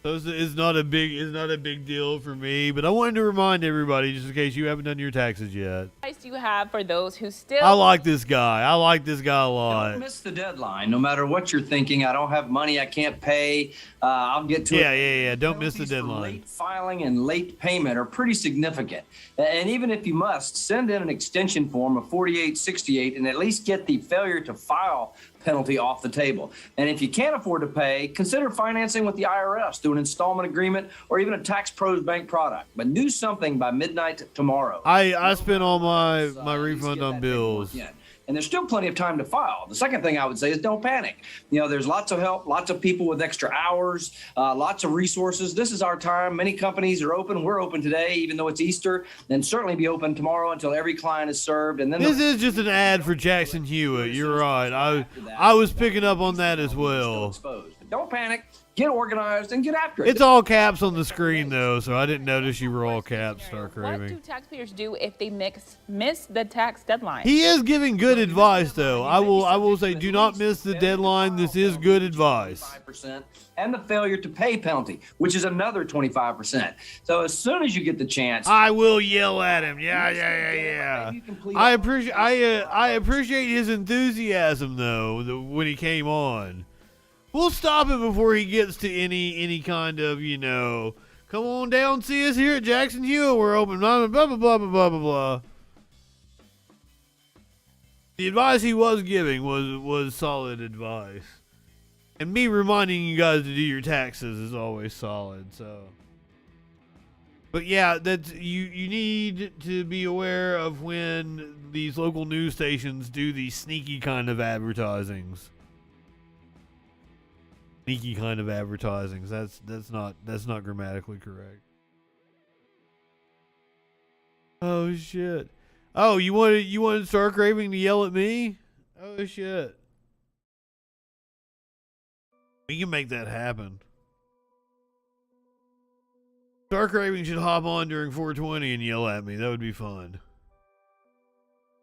So it's not a big deal for me, but I wanted to remind everybody, just in case you haven't done your taxes yet. What advice do you have for those who still... I like this guy. I like this guy a lot. Don't miss the deadline. No matter what you're thinking, I don't have money, I can't pay. I'll get to it. Yeah. Don't miss the deadline. Late filing and late payment are pretty significant. And even if you must, send in an extension form of 4868 and at least get the failure to file penalty off the table. And if you can't afford to pay, consider financing with the IRS through an installment agreement or even a Tax Pros Bank product. But do something by midnight tomorrow. I spent all my refund on bills. And there's still plenty of time to file. The second thing I would say is don't panic. There's lots of help, lots of people with extra hours, lots of resources. This is our time. Many companies are open. We're open today, even though it's Easter, and certainly be open tomorrow until every client is served. And then this is just an ad for Jackson Hewitt. You're right. I was picking up on that as well. Don't panic. Get organized and get after it. It's all caps on the screen, though, so I didn't notice you were all caps. Start craving. What do taxpayers do if they miss the tax deadline? He is giving good advice, though. I will say, do not miss the deadline. This is good advice. And the failure to pay penalty, which is another 25%. So as soon as you get the chance, I will yell at him. Yeah. I appreciate his enthusiasm, though, when he came on. We'll stop it before he gets to any kind of, come on down, see us here at Jackson Hewitt. We're open, blah, blah, blah, blah, blah, blah, blah. The advice he was giving was solid advice. And me reminding you guys to do your taxes is always solid, so. But yeah, that's you need to be aware of when these local news stations do these sneaky kind of advertisings. Sneaky kind of advertisings. That's not grammatically correct. Oh shit. Oh, you wanted Star Craving to yell at me? Oh shit. We can make that happen. Star Craving should hop on during 420 and yell at me. That would be fun.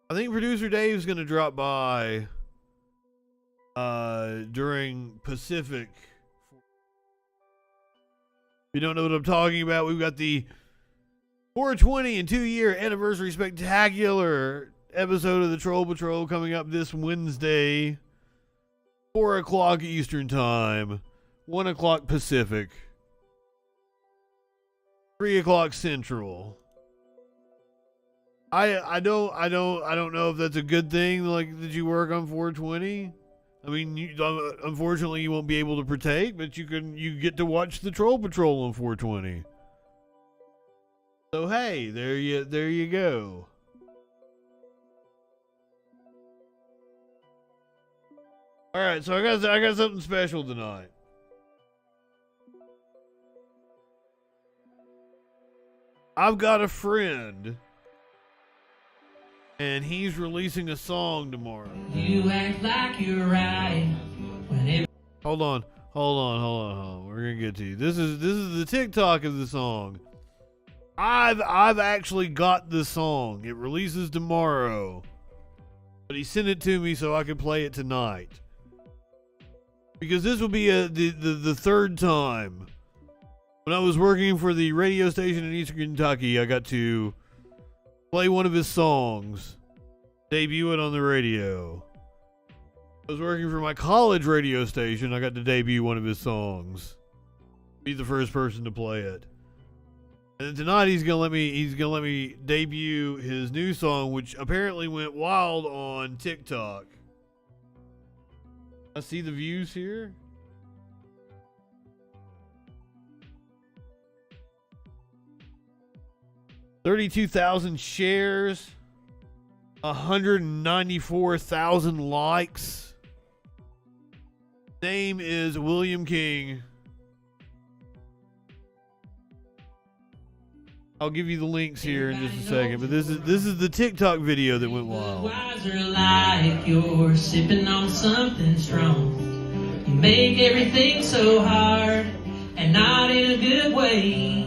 I think producer Dave's gonna drop by during Pacific. If you don't know what I'm talking about, we've got the 420 and 2-year anniversary spectacular episode of the Troll Patrol coming up this Wednesday, 4 o'clock Eastern Time, 1 o'clock Pacific, 3 o'clock Central. I don't know if that's a good thing, like, that you work on 420. I mean, unfortunately, you won't be able to partake, but you get to watch the Troll Patrol on 420. So hey, there you go. All right, so I got something special tonight. I've got a friend, and he's releasing a song tomorrow. You act like you're right. Hold on. We're gonna get to you. This is the TikTok of the song. I've actually got the song. It releases tomorrow, but he sent it to me so I could play it tonight. Because this will be the third time. When I was working for the radio station in Eastern Kentucky, I got to play one of his songs, debut it on the radio. I was working for my college radio station. I got to debut one of his songs. Be the first person to play it. And tonight he's gonna let me debut his new song, which apparently went wild on TikTok. I see the views here. $32,000 shares, 194,000 likes. Name is William King. I'll give you the links here in just a second, but this is the TikTok video that went wild. Wiser like you're sipping on something strong. You make everything so hard and not in a good way.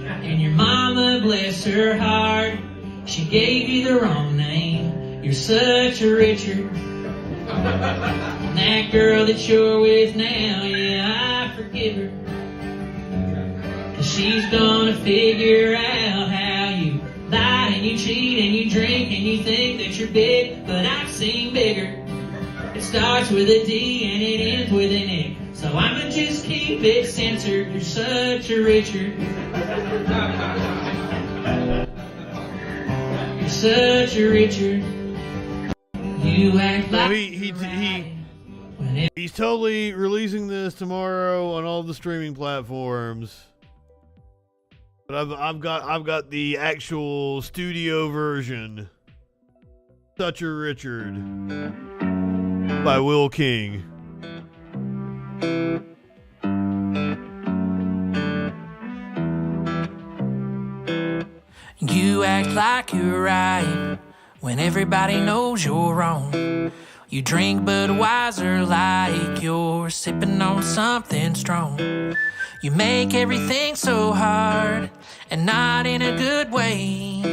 And your mama, bless her heart, she gave you the wrong name. You're such a Richard. And that girl that you're with now, yeah, I forgive her. She's gonna figure out how you lie and you cheat and you drink and you think that you're big, but I've seen bigger. It starts with a D and it ends with an E. So I'ma just keep it censored. You're such a Richard. You're such a Richard. You act like he's totally releasing this tomorrow on all the streaming platforms. But I've got the actual studio version. Such a Richard by Will King. You act like you're right when everybody knows you're wrong. You drink Budweiser like you're sipping on something strong. You make everything so hard and not in a good way.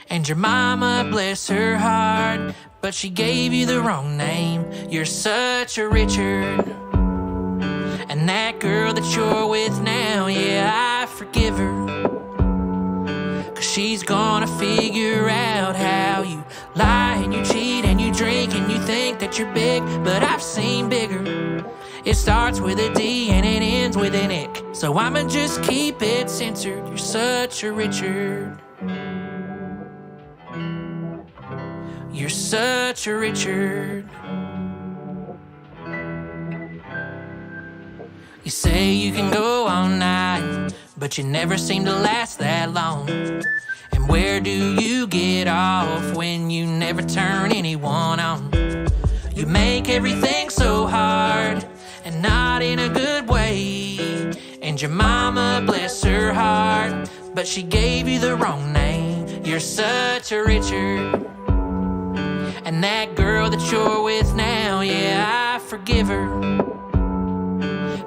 And your mama, bless her heart, but she gave you the wrong name. You're such a Richard. And that girl that you're with now, yeah, I forgive her. 'Cause she's gonna figure out how you lie and you cheat and you drink and you think that you're big, but I've seen bigger. It starts with a D and it ends with an ick. So I'ma just keep it censored. You're such a Richard. You're such a Richard. You say you can go all night, but you never seem to last that long. And where do you get off when you never turn anyone on? You make everything so hard, and not in a good way. And your mama, bless her heart, but she gave you the wrong name. You're such a Richard. And that girl that you're with now, yeah, I forgive her.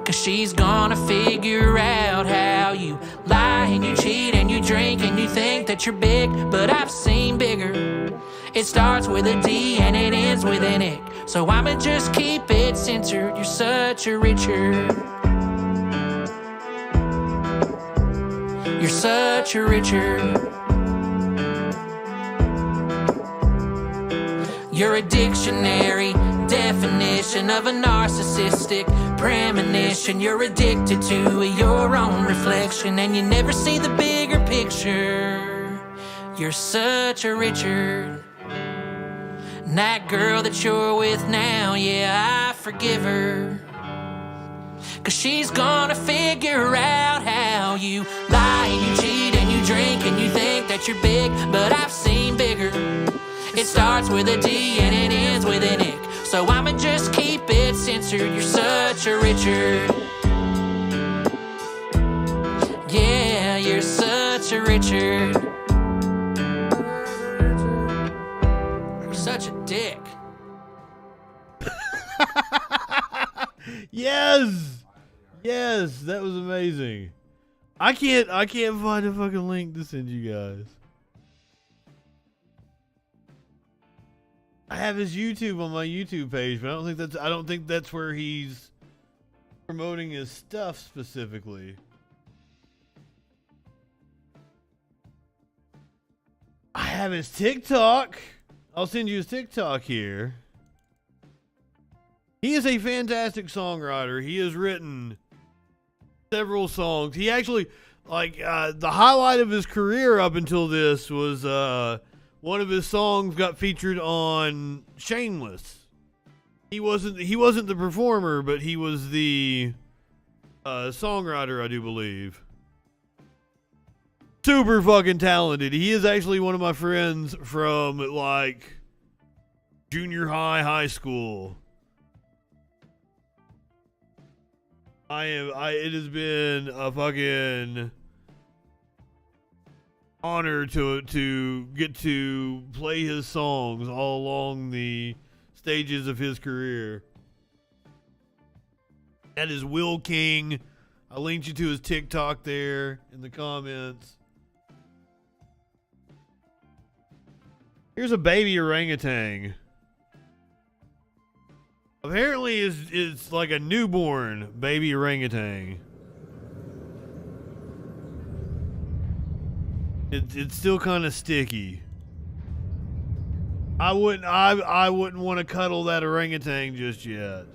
'Cause she's gonna figure out how you lie and you cheat and you drink and you think that you're big, but I've seen bigger. It starts with a D and it ends with an ick, so I'ma just keep it censored. You're such a Richard. You're such a Richard. You're a dictionary definition of a narcissistic premonition. You're addicted to your own reflection, and you never see the bigger picture. You're such a Richard. And that girl that you're with now, yeah, I forgive her. 'Cause she's gonna figure out how you lie and you cheat and you drink and you think that you're big, but I've seen bigger. It starts with a D and it ends with an ick, so I'ma just keep it censored. You're such a Richard. Yeah, you're such a Richard. You're such a dick. Yes! Yes, that was amazing. I can't find a fucking link to send you guys. I have his YouTube on my YouTube page, but I don't think that's where he's promoting his stuff specifically. I have his TikTok. I'll send you his TikTok here. He is a fantastic songwriter. He has written several songs. He actually, the highlight of his career up until this was, one of his songs got featured on Shameless. He wasn't the performer, but he was the songwriter, I do believe. Super fucking talented. He is actually one of my friends from junior high school. It has been a fucking honor to get to play his songs all along the stages of his career. That is Will King. I linked you to his TikTok there in the comments. Here's a baby orangutan. Apparently it's like a newborn baby orangutan. It's still kind of sticky. I wouldn't want to cuddle that orangutan just yet.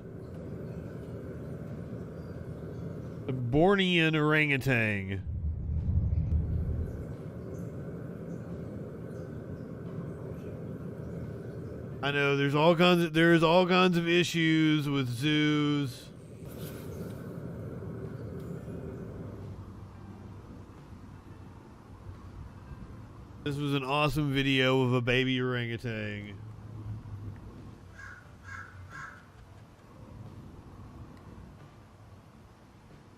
A Bornean orangutan. I know there's all kinds of issues with zoos. This was an awesome video of a baby orangutan.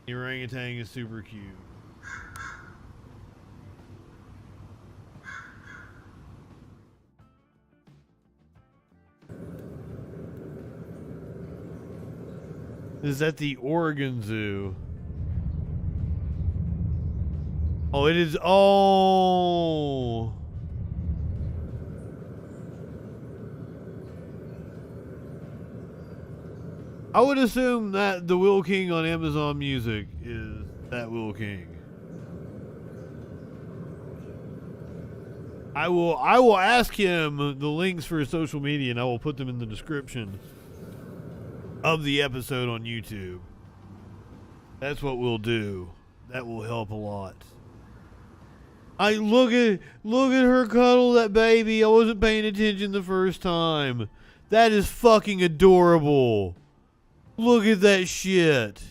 The orangutan is super cute. This is at the Oregon Zoo. Oh, it is. Oh. I would assume that the Will King on Amazon Music is that Will King. I will ask him the links for his social media, and I will put them in the description of the episode on YouTube. That's what we'll do. That will help a lot. Look at her cuddle that baby. I wasn't paying attention the first time. That is fucking adorable. Look at that shit.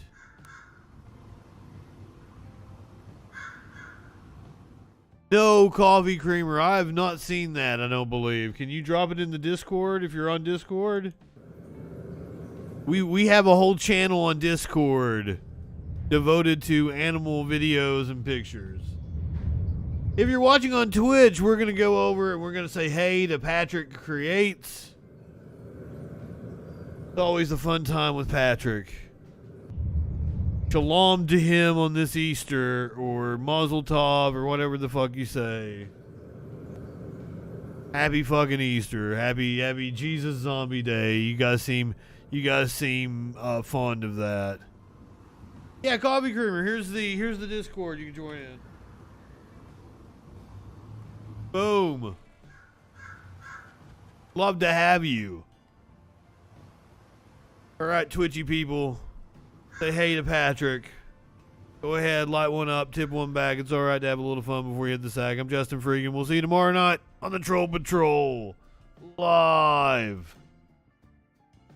No, Coffee Creamer. I have not seen that, I don't believe. Can you drop it in the Discord if you're on Discord? We have a whole channel on Discord devoted to animal videos and pictures. If you're watching on Twitch, we're going to go over and we're going to say hey to Patrick Creates. It's always a fun time with Patrick. Shalom to him on this Easter, or Mazel Tov, or whatever the fuck you say. Happy fucking Easter. Happy Jesus Zombie Day. You guys seem fond of that. Yeah, Coffee Creamer, here's the Discord. You can join in. Boom. Love to have you. All right, Twitchy people. Say hey to Patrick. Go ahead, light one up, tip one back. It's all right to have a little fun before you hit the sack. I'm Justin Freakin. We'll see you tomorrow night on the Troll Patrol. Live.